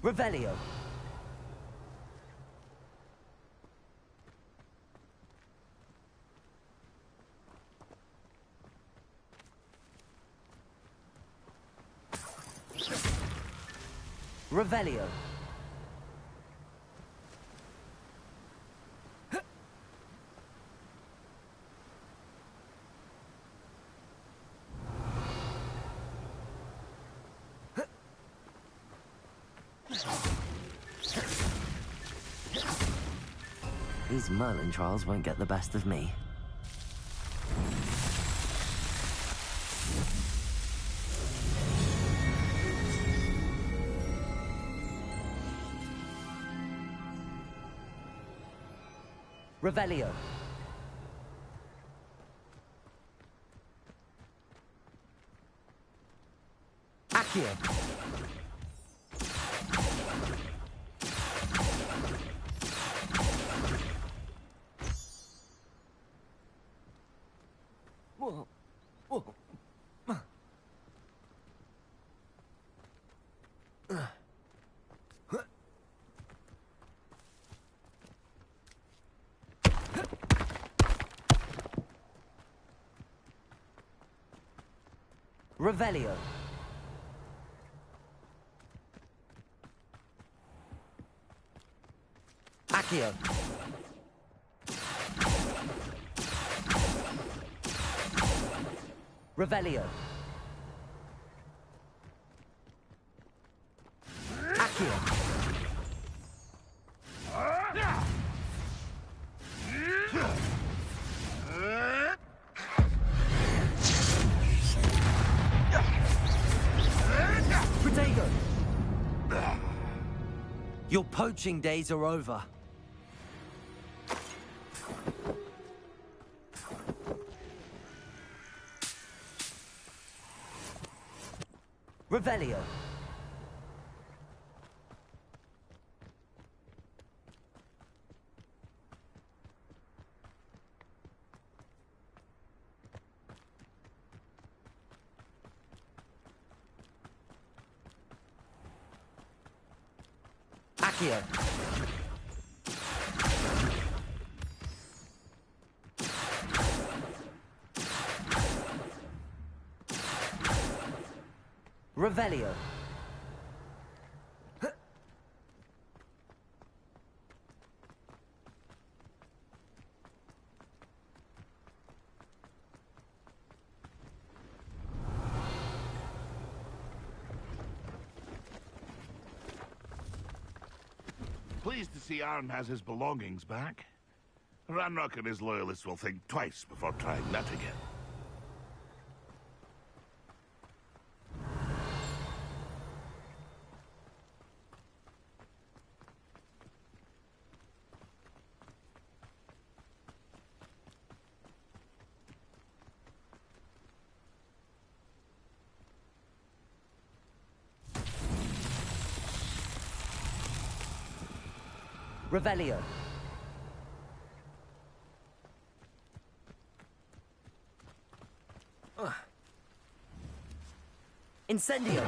Revelio. Revelio. These Merlin trials won't get the best of me. Revelio. Accio. Revelio. Accio. Revelio. Accio. Protego. Your poaching days are over. Revelio. Accio. Revelio. Pleased to see Arn has his belongings back. Ranrock and his loyalists will think twice before trying that again. Revelio. Incendio.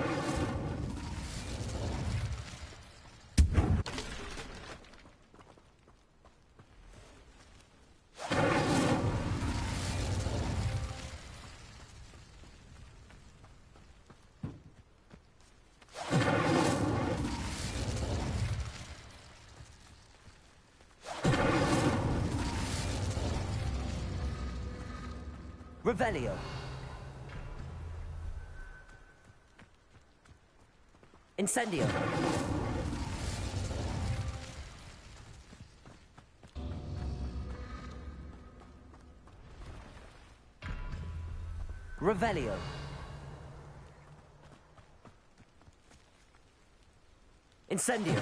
Revelio. Incendio. Revelio. Incendio.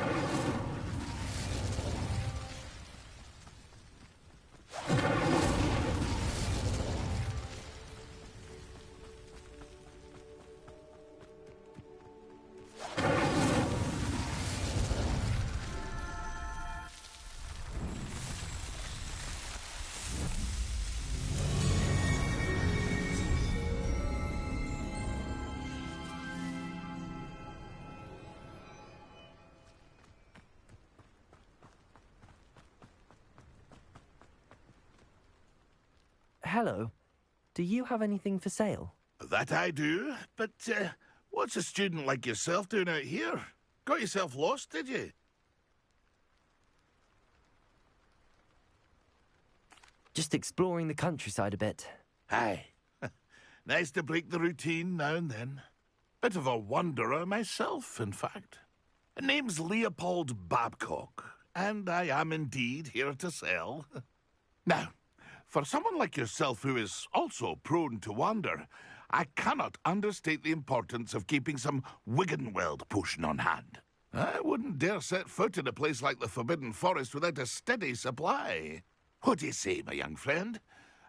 hello. Do you have anything for sale? That I do, but what's a student like yourself doing out here? Got yourself lost, did you? Just exploring the countryside a bit. Aye. Nice to break the routine now and then. Bit of a wanderer myself, in fact. Name's Leopold Babcock, and I am indeed here to sell. Now, for someone like yourself who is also prone to wander, I cannot understate the importance of keeping some Wiggenweld potion on hand. I wouldn't dare set foot in a place like the Forbidden Forest without a steady supply. What do you say, my young friend?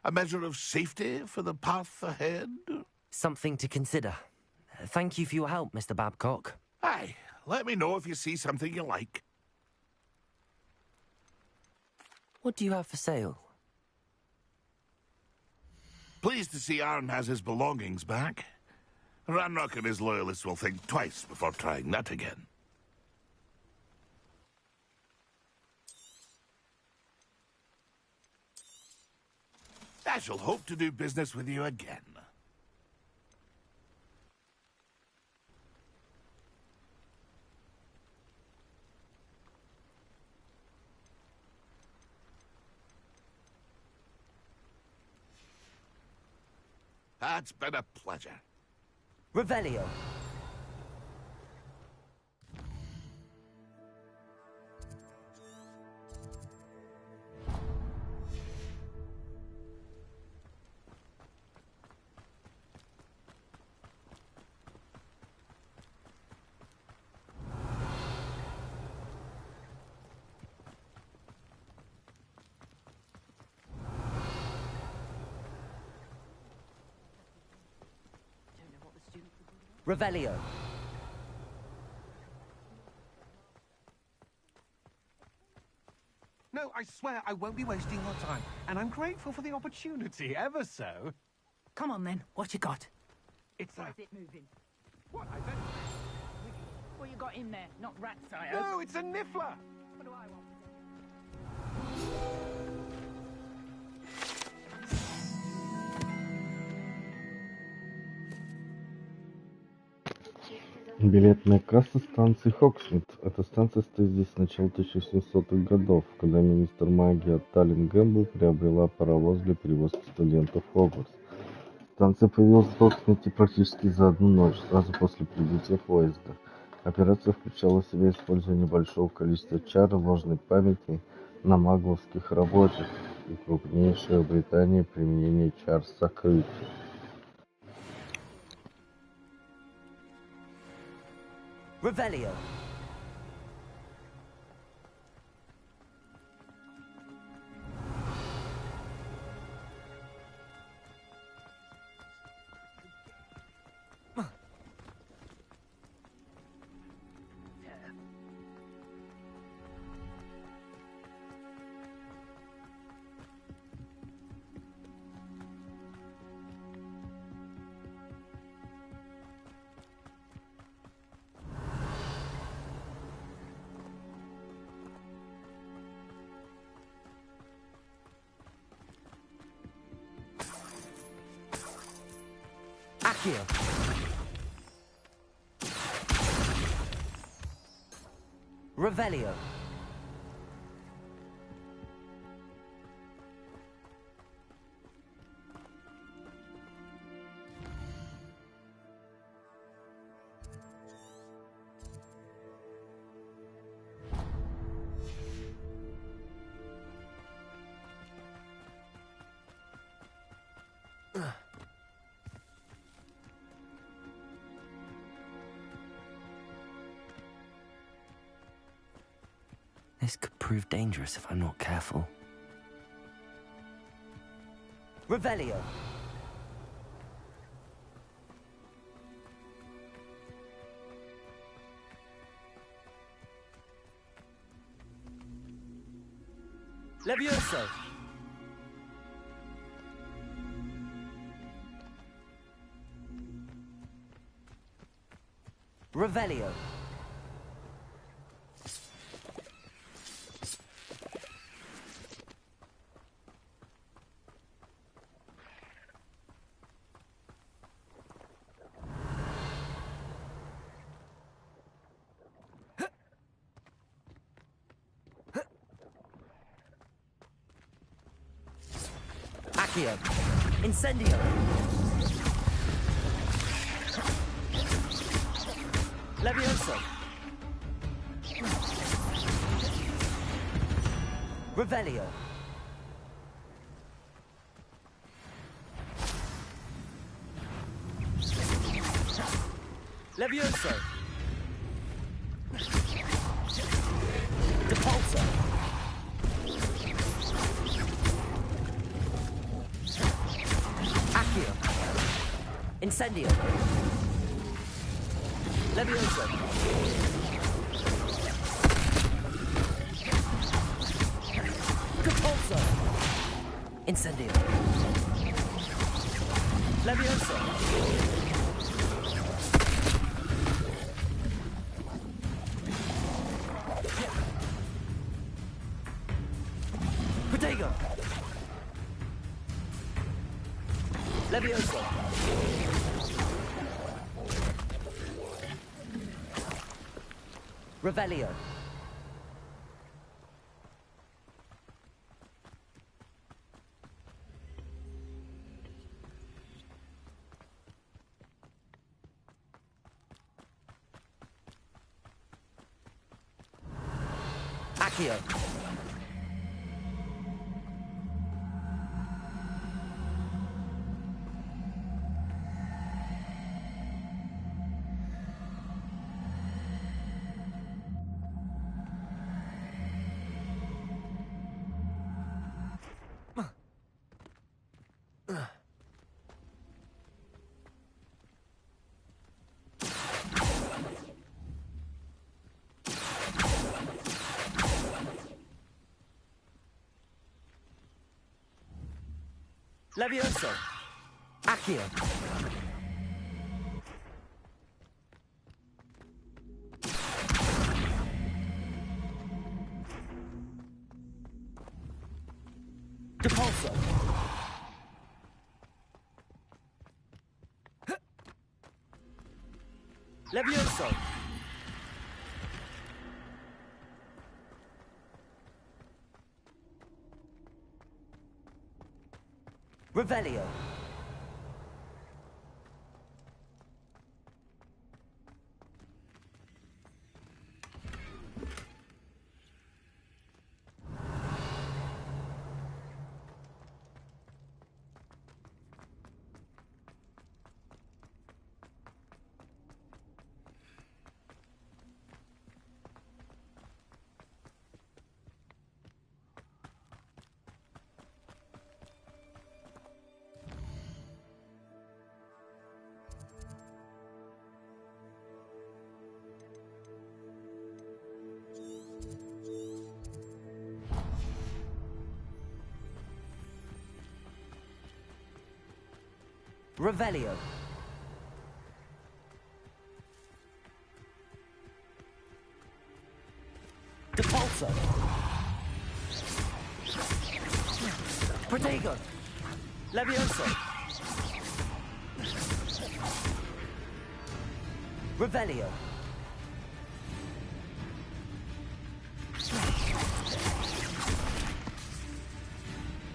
A measure of safety for the path ahead? Something to consider. Thank you for your help, Mr. Babcock. Aye, let me know if you see something you like. What do you have for sale? Pleased to see Arn has his belongings back. Ranrock and his loyalists will think twice before trying that again. I shall hope to do business with you again. It's been a pleasure. Revelio. Revelio. No, I swear I won't be wasting your time. And I'm grateful for the opportunity, ever so. Come on then, what you got? It's like... Is it moving? What? I bet... What you got in there? Not rat sire. No, it's a niffler! What do I want? Билетная касса станции Хоксмит. Эта станция стоит здесь с начала 1700-х годов, когда министр магии Таллин Гэмбл приобрела паровоз для перевозки студентов в Хогвартс. Станция появилась в Хоксмите практически за одну ночь, сразу после прибытия поезда. Операция включала в себя использование большого количества чар ложной памяти на магловских рабочих и крупнейшее в Британии применение чар сокрытия. Revelio. Accio. Revelio. This could prove dangerous if I'm not careful. Revelio. Levioso. Revelio. Accio. Incendio. Levioso. Revelio. Levioso. Depulso. Accio. Incendio. Levioso. Depulso. Incendio. Levioso. Protego. Levioso. Revelio. Accio. Levioso. Accio. Depulso. Levioso. Revelio. Revelio. Depulso. Protego. Levioso. Revelio.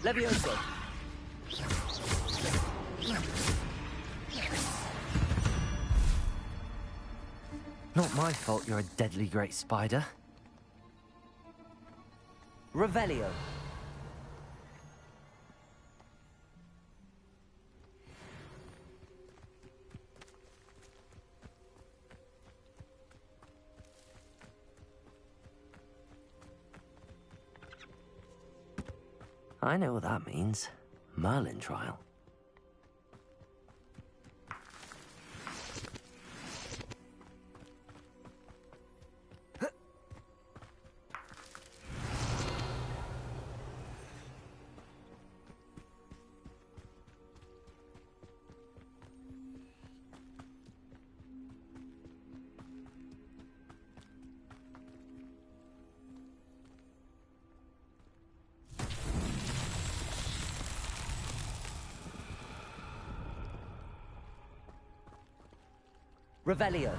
Levioso. Not my fault you're a deadly great spider. Revelio. I know what that means. Merlin trial. Revelio.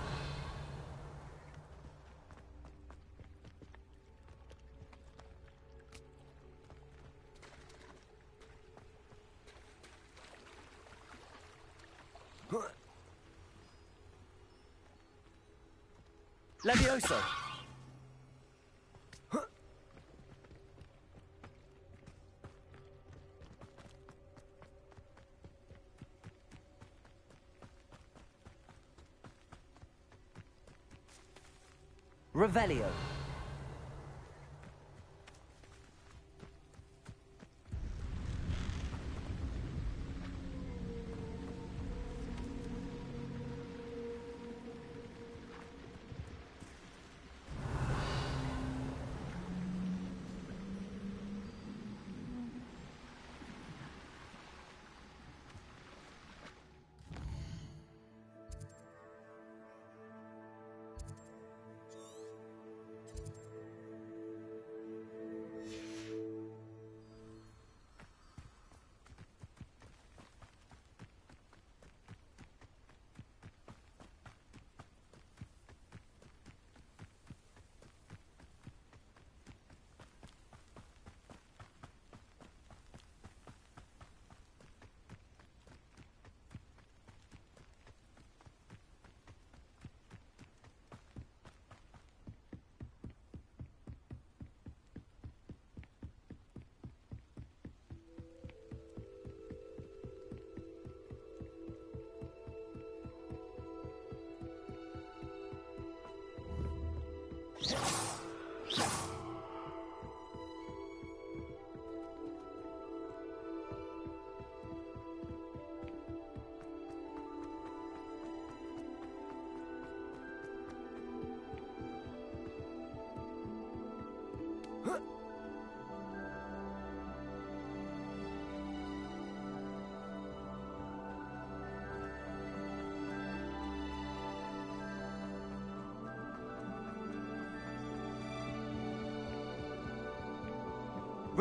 Levioso! Revelio.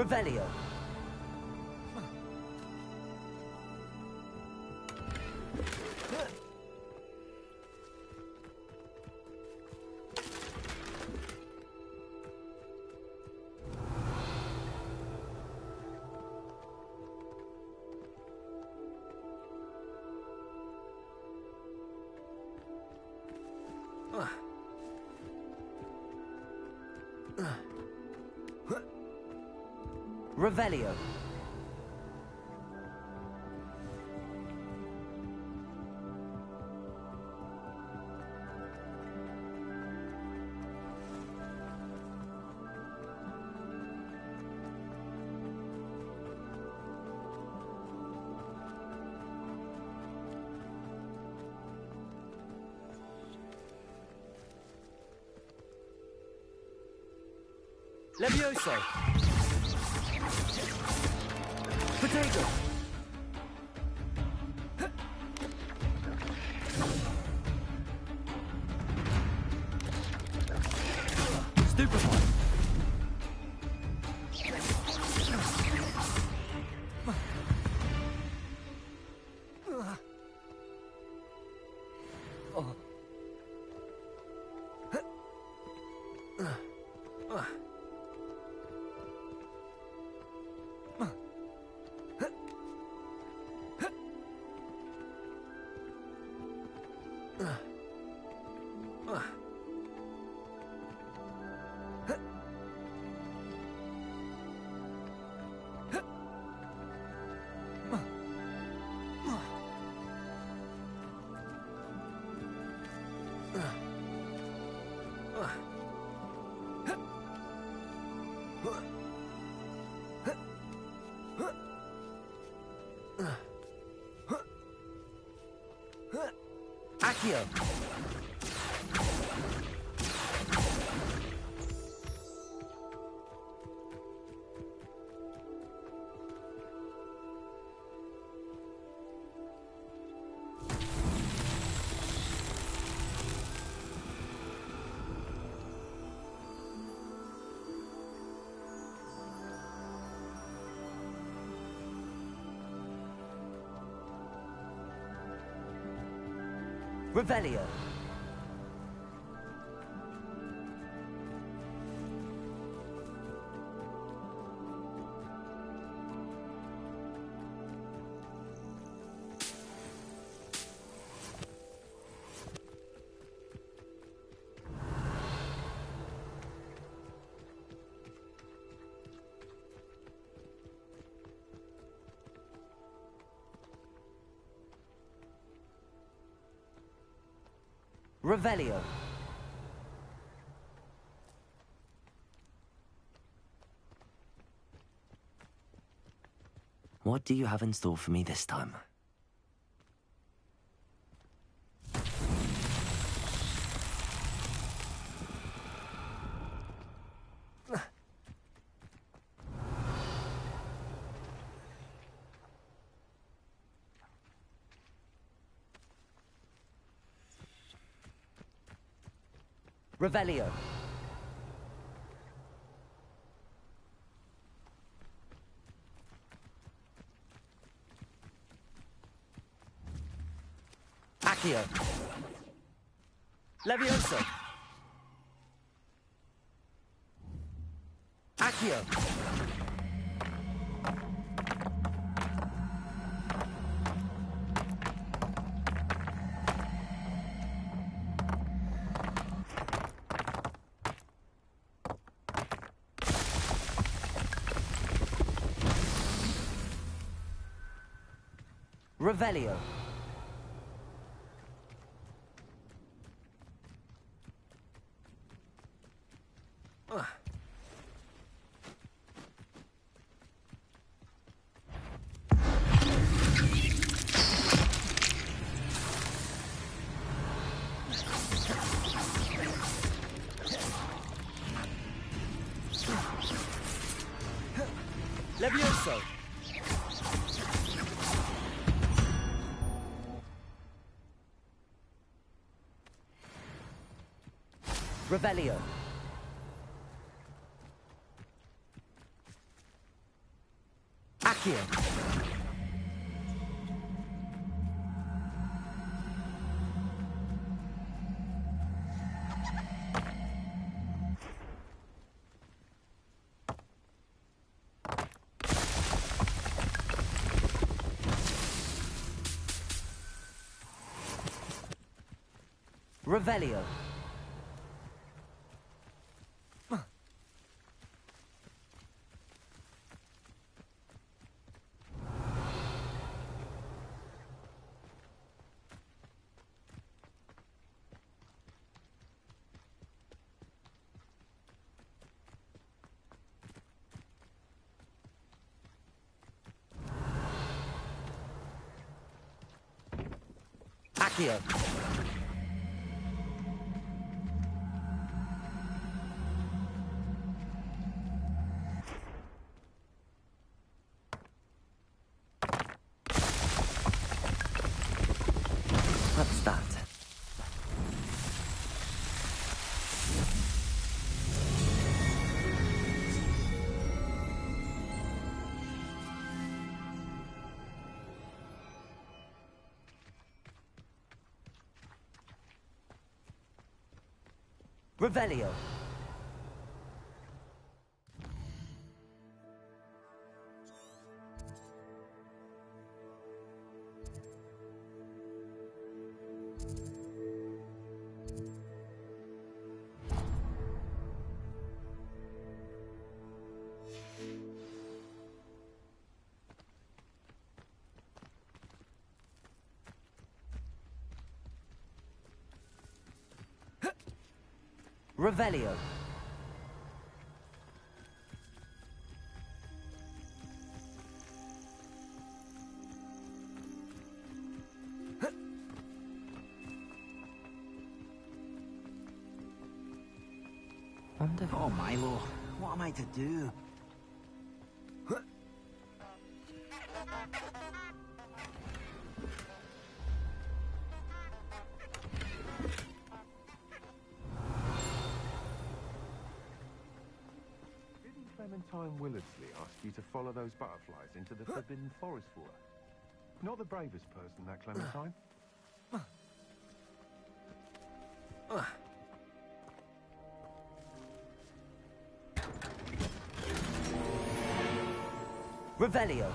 Revelio. Revelio. Levioso. Potato. Stupefy. Accio. Revelio. Revelio. What do you have in store for me this time? Revelio. Accio. Levioso. Accio. Revelio. Levioso. Revelio. Accio. Revelio. Accio. What's that? Revelio. Revelio. Oh, Milo, what am I to do? Clementine Willardsley asked you to follow those butterflies into the Forbidden Forest for her. Not the bravest person, that Clementine. Revelio.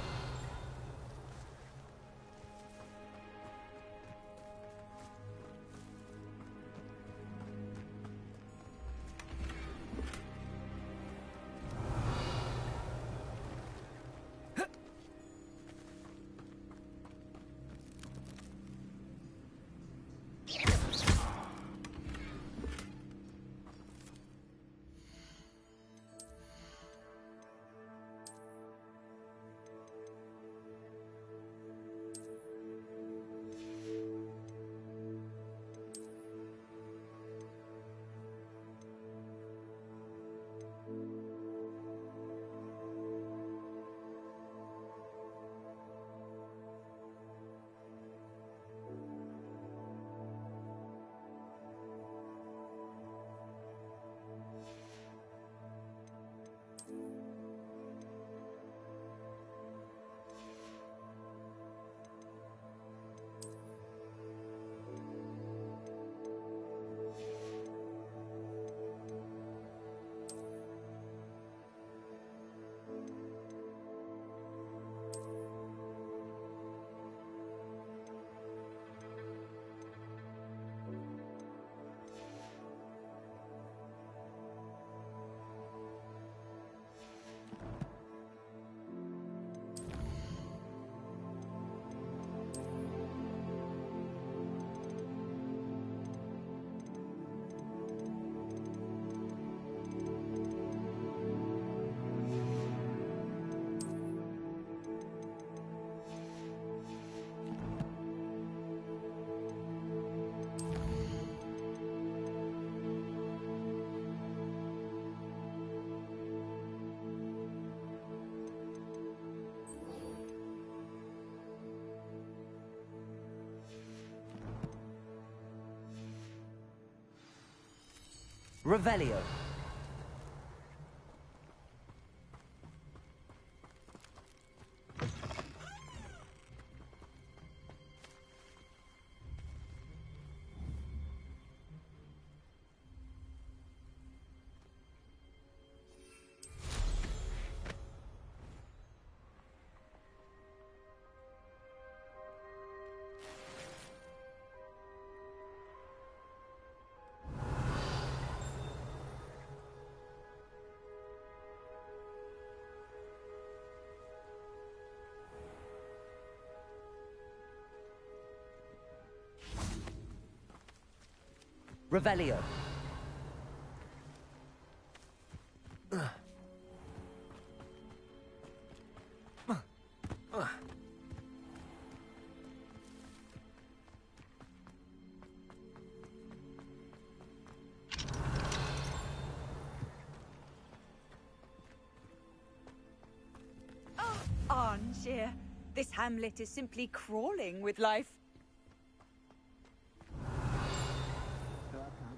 Revelio. Revelio. Armchair. This hamlet is simply crawling with life.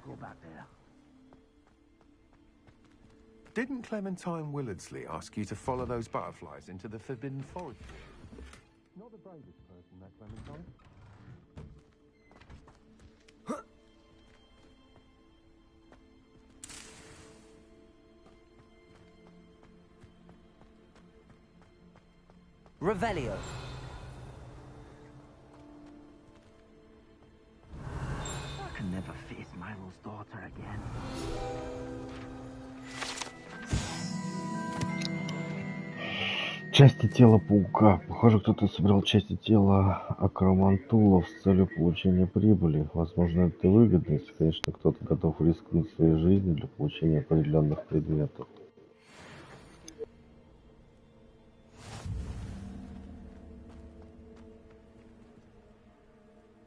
Go back there. Didn't Clementine Willardsley ask you to follow those butterflies into the Forbidden Forest? Not the bravest person, that Clementine. Revelio. I can never face Milo's daughter again. Части тела паука. Похоже, кто-то собирал части тела акромантулов с целью получения прибыли. Возможно, это выгодно, если, конечно, кто-то готов рискнуть своей жизнью для получения определенных предметов.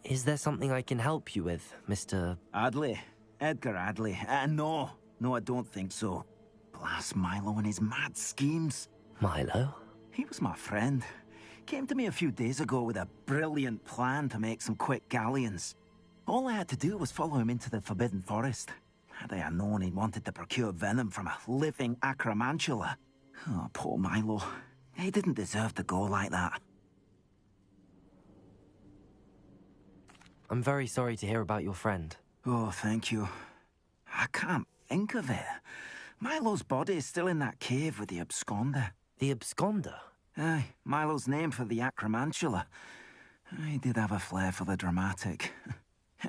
Is there something I can help you with, Mr. Adley? Edgar Adley? No, I don't think so. Blast Milo and his mad schemes. Milo? He was my friend. Came to me a few days ago with a brilliant plan to make some quick galleons. All I had to do was follow him into the Forbidden Forest. Had I known he wanted to procure venom from a living acromantula. Oh, poor Milo. He didn't deserve to go like that. I'm very sorry to hear about your friend. Oh, thank you. I can't think of it. Milo's body is still in that cave with the absconder. The absconder? Aye, Milo's name for the acromantula. He did have a flair for the dramatic.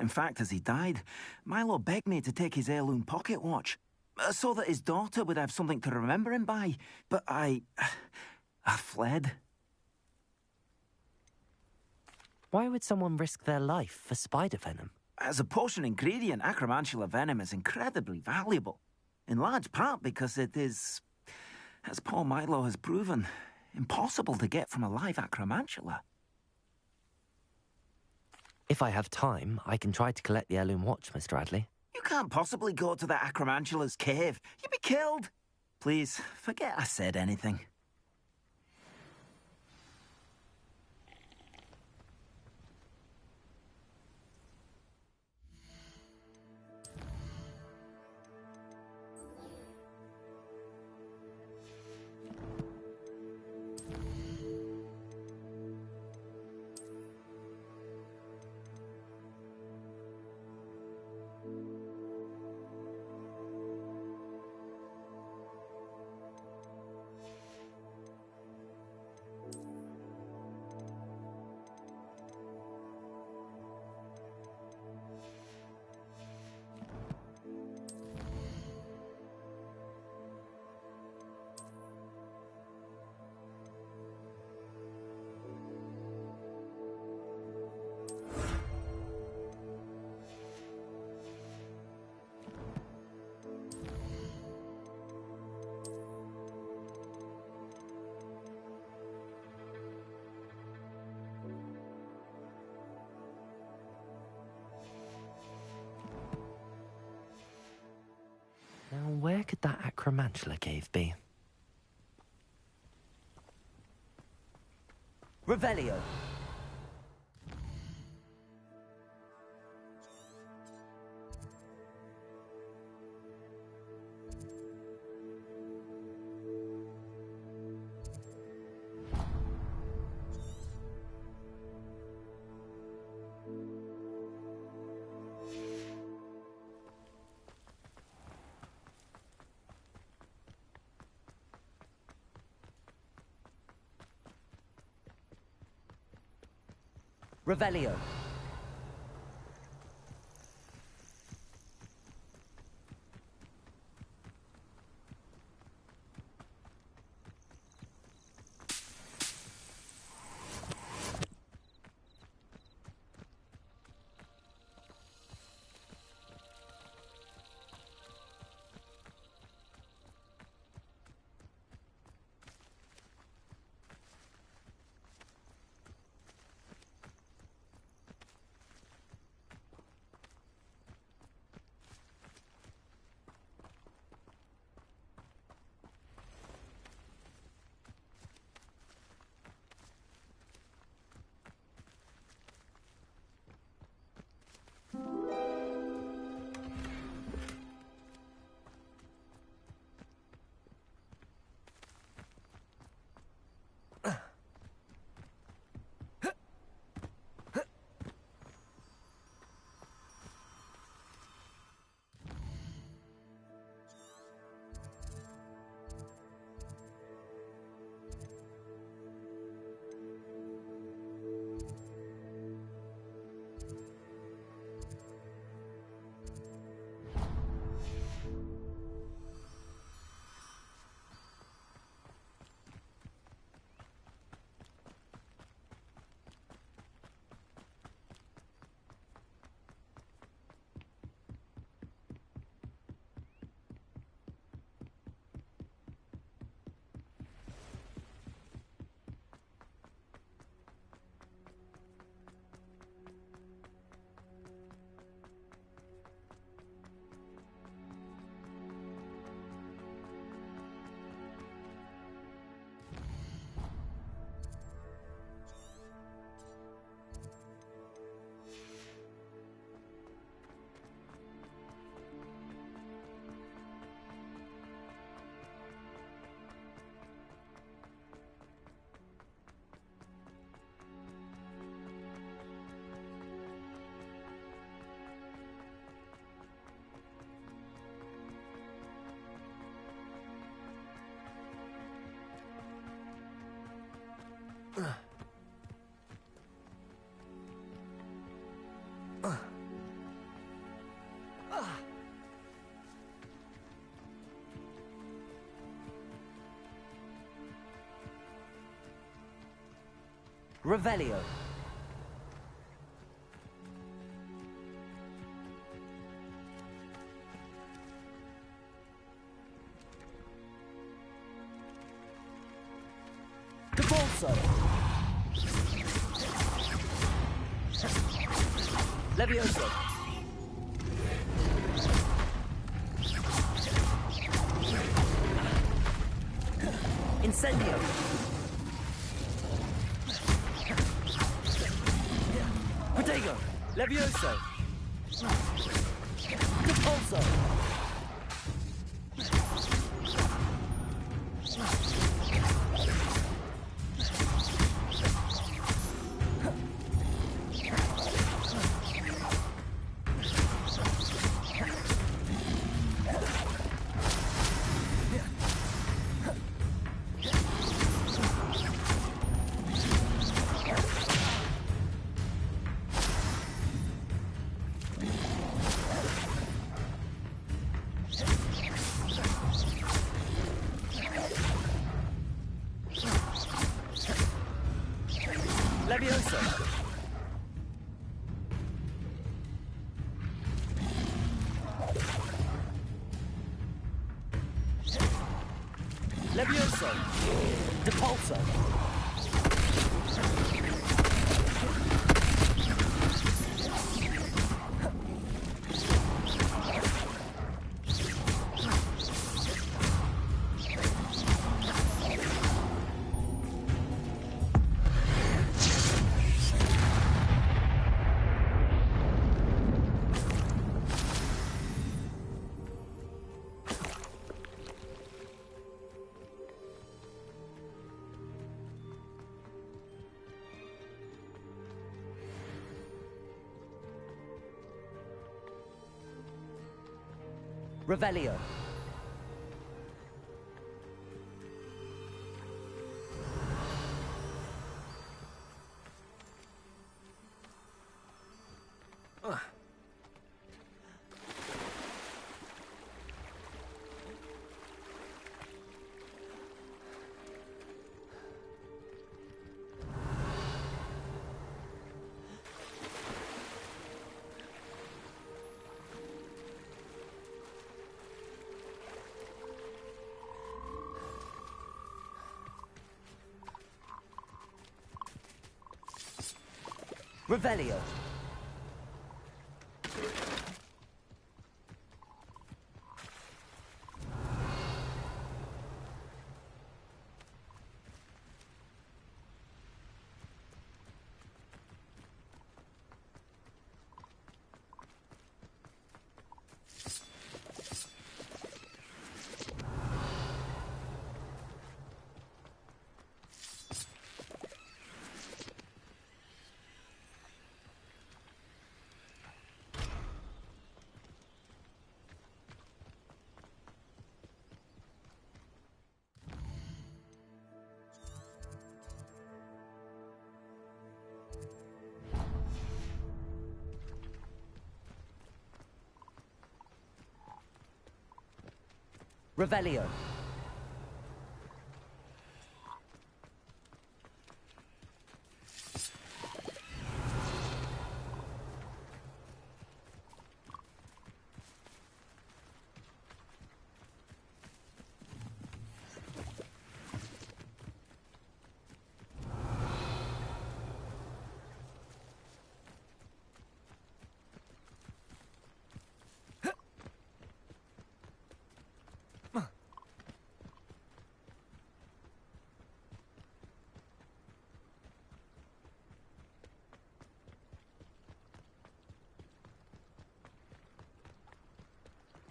In fact, as he died, Milo begged me to take his heirloom pocket watch, so that his daughter would have something to remember him by. But I fled. Why would someone risk their life for spider venom? As a potion ingredient, acromantula venom is incredibly valuable. In large part because it is, as poor Milo has proven, impossible to get from a live acromantula. If I have time, I can try to collect the heirloom watch, Mr. Adley. You can't possibly go to the acromantula's cave. You'd be killed. Please, forget I said anything. Now, where could that acromantula cave be? Revelio! Revelio. Revelio. Debolso. Levioso. Incendio. Protego. Levioso. Depulso. Levioso. Levioso. Depulso. Revelio. Revelio. Revelio.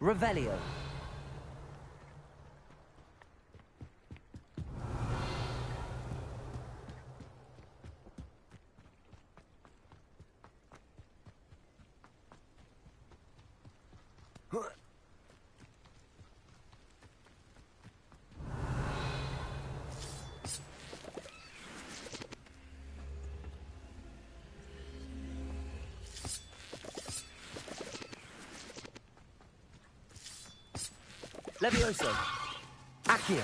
Revelio. Levioso. Accio.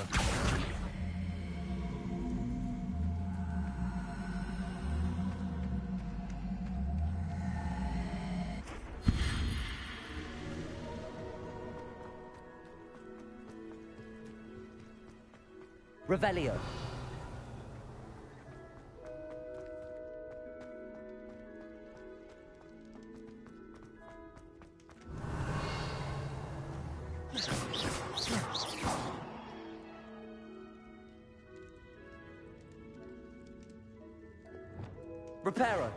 Revelio. Reparo.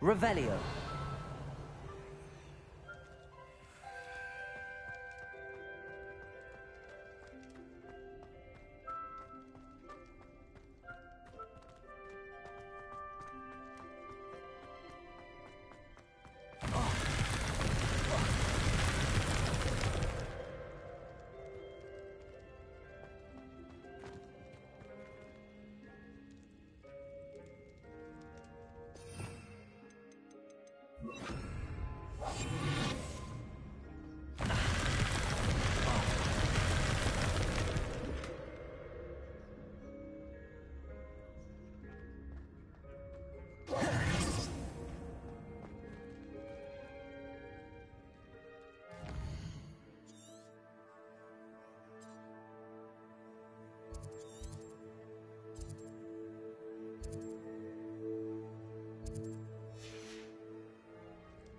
Revelio.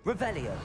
Revelio.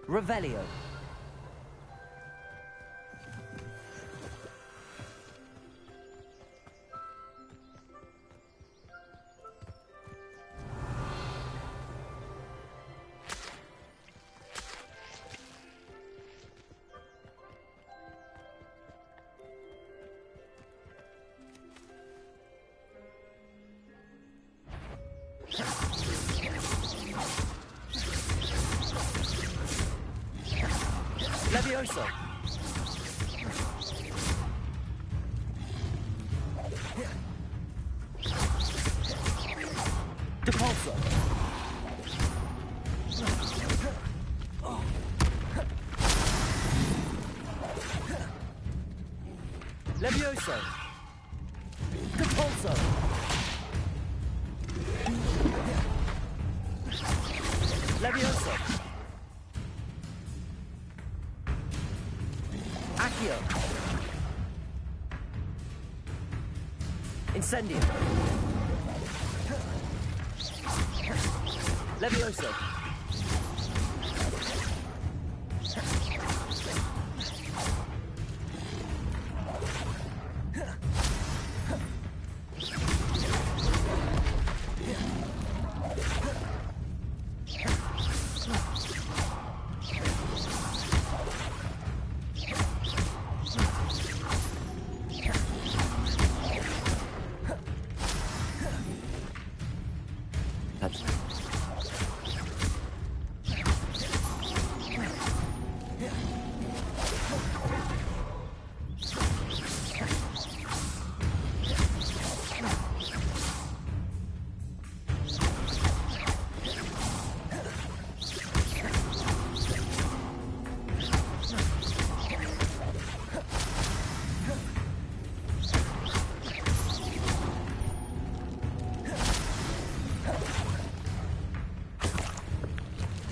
Revelio. Levioso. Depulso. Levioso. Depulso. Levioso. Accio. Incendio. Levioso.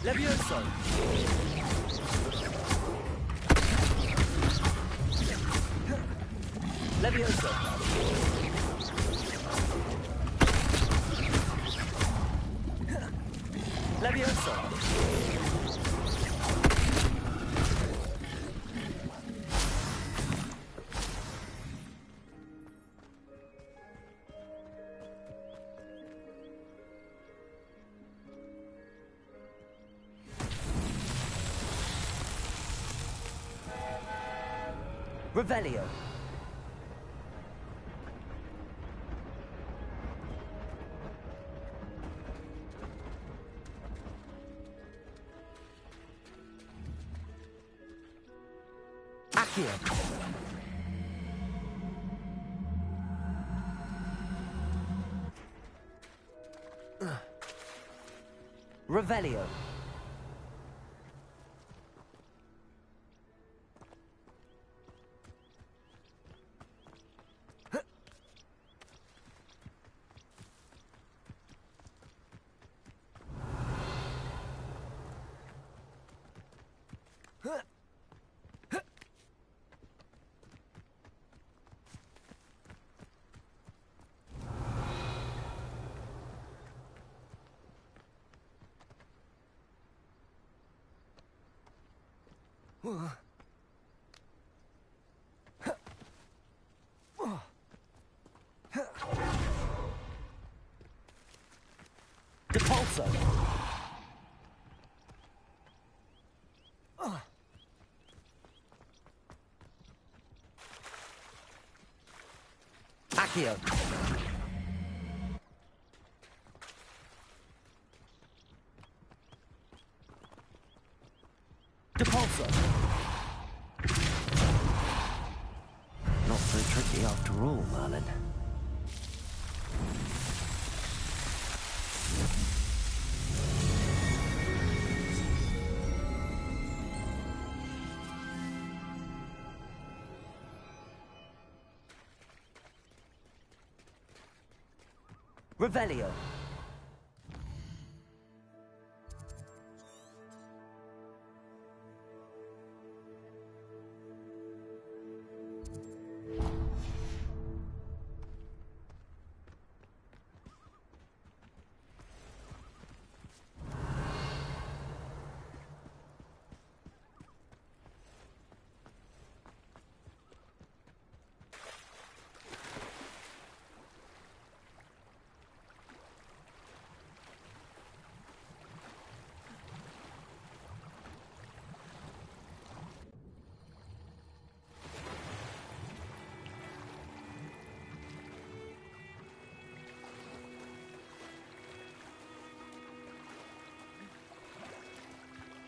Levioso. Levioso. Levioso. Revelio. Accio. Revelio. Depulso. Accio. Depulso. Not so tricky after all, Merlin. Revelio.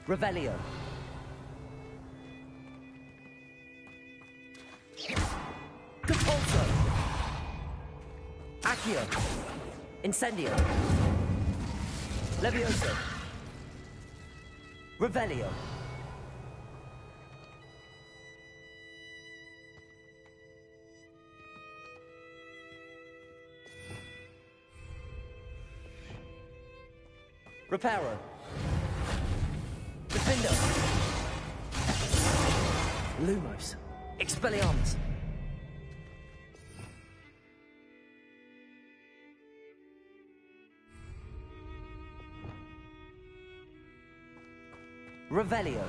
Revelio. Compulso. Accio. Incendio. Levioso. Revelio. Reparo. Defindo. Lumos. Expelliarmus. Revelio.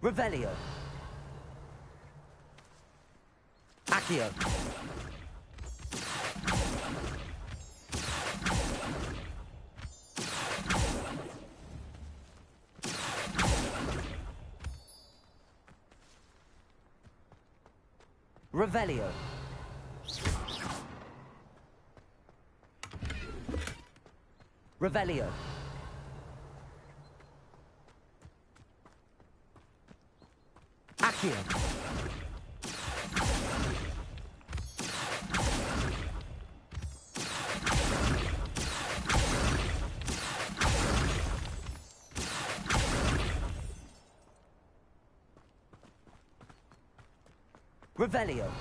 Revelio. Accio. Revelio. Revelio. Accio. Revelio.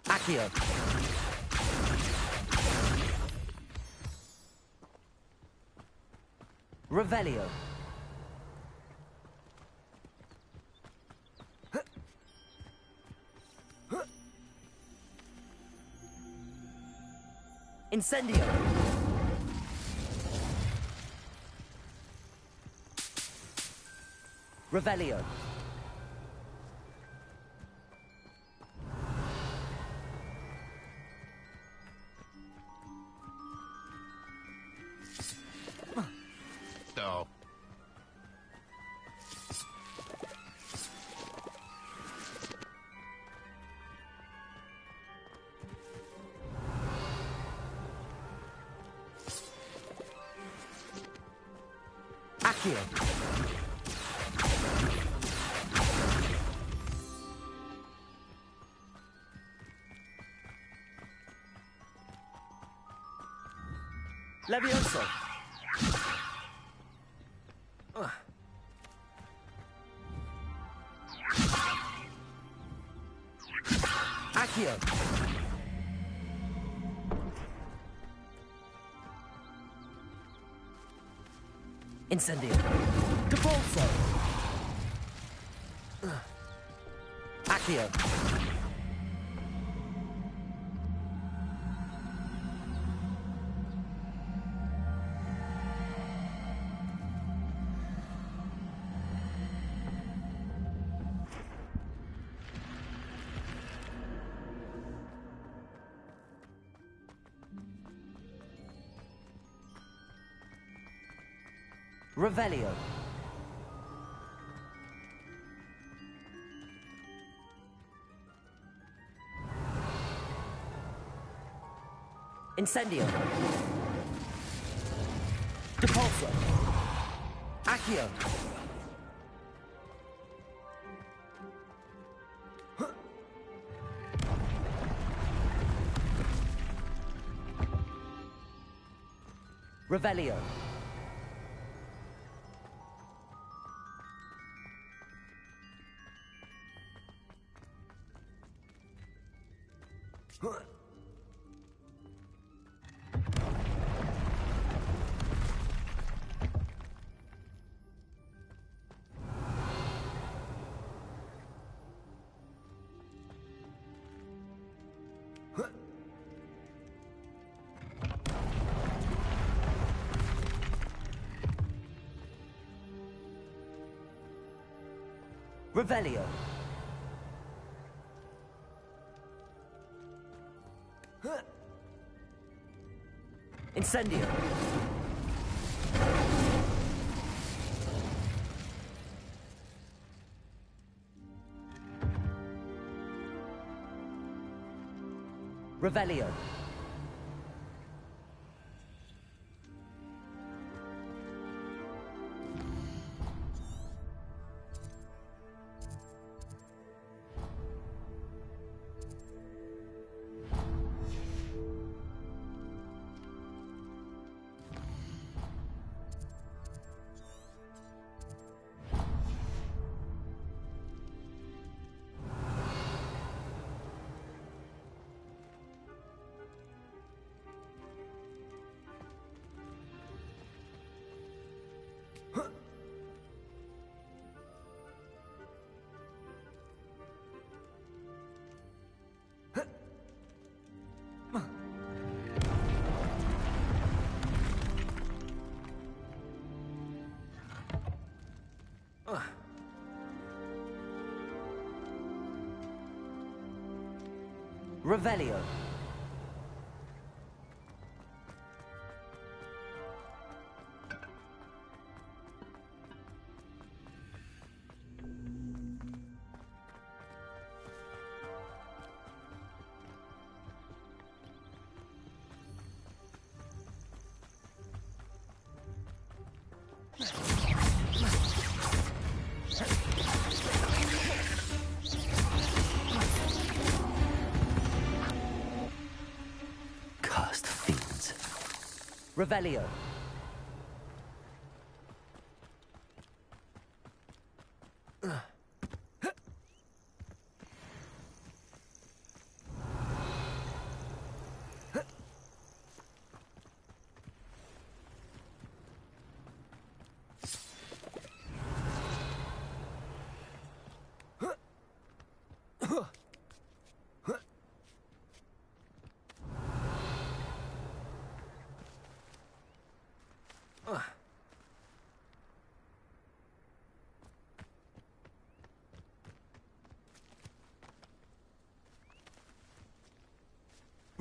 Accio. Revelio. Incendio. Revelio. No. Accio. Levioso. Accio. Incendio. Compulso. Accio. Revelio. Incendio. Depulso. Accio. Revelio. Revelio. Incendio. Revelio. Revelio. Cursed fiends. Revelio.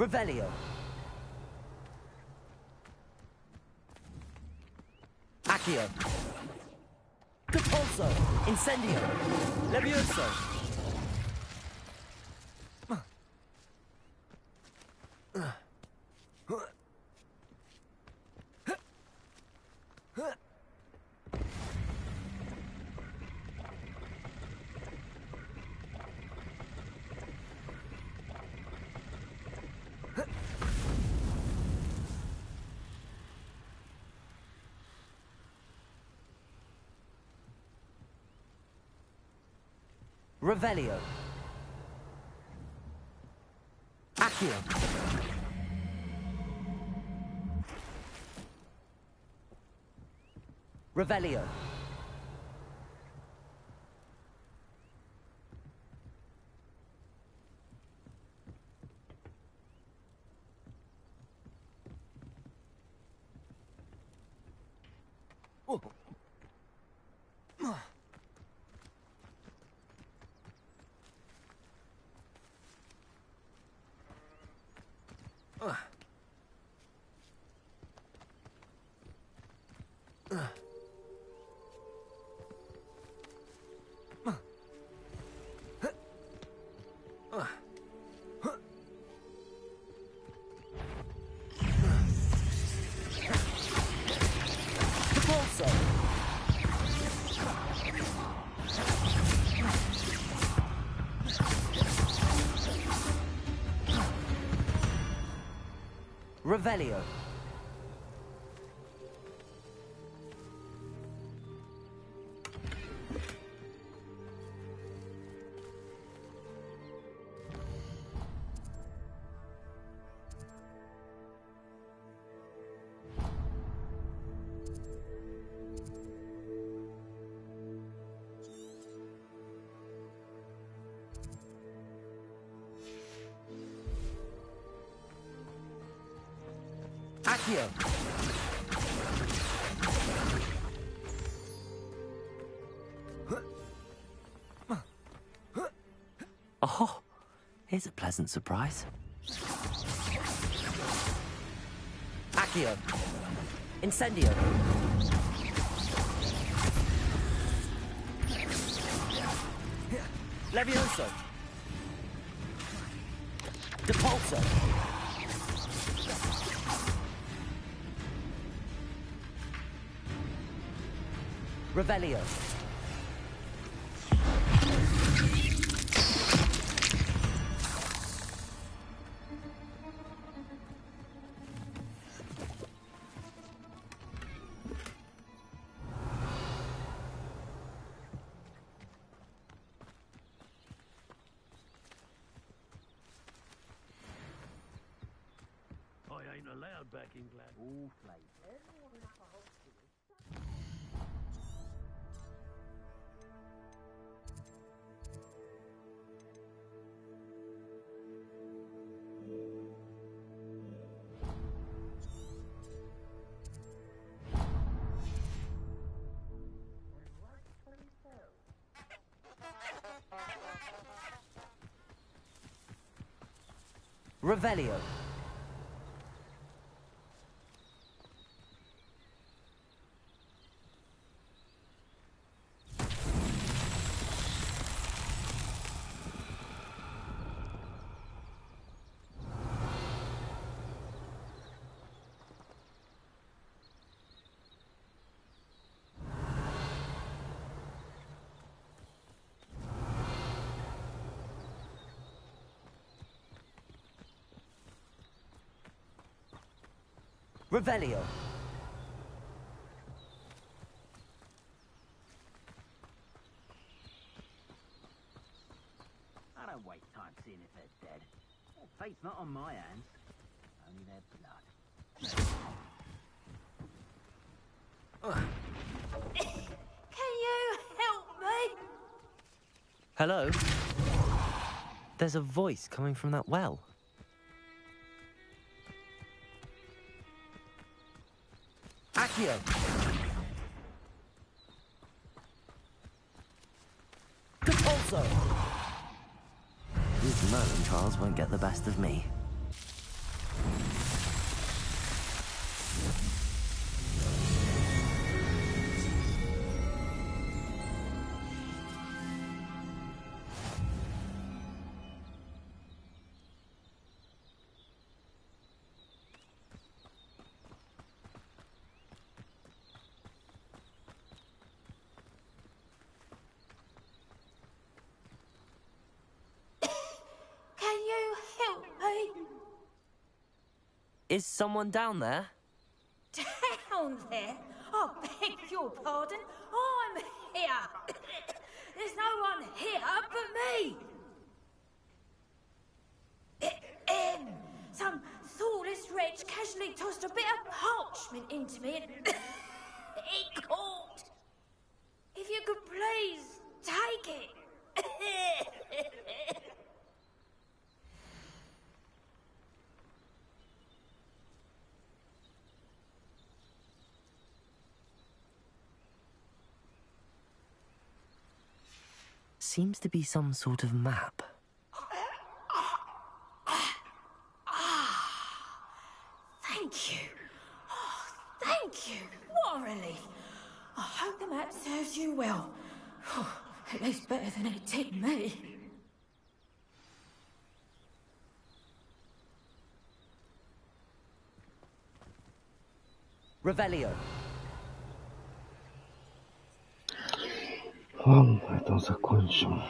Revelio. Accio. Depulso. Incendio. Levioso. Revelio. Accio. Revelio. Revelio. Accio. Oh, here's a pleasant surprise. Accio. Incendio. Levioso. Depulso. Revelio. I ain't allowed back in Glad. All flavor. Revelio. Revelio. I don't waste time seeing if they're dead. Their fate's not on my hands. Only their blood. Can you help me? Hello? There's a voice coming from that well. Accio. Depulso. These Merlin trials won't get the best of me. Is someone down there? Down there? I beg your pardon. I'm here. There's no one here but me. Some thoughtless wretch casually tossed a bit of parchment into me and it caught. If you could please take it. Seems to be some sort of map. Thank you. Oh, thank you. What a relief. I hope the map serves you well. At least better than it did me. Revelio. Ладно, на этом закончим.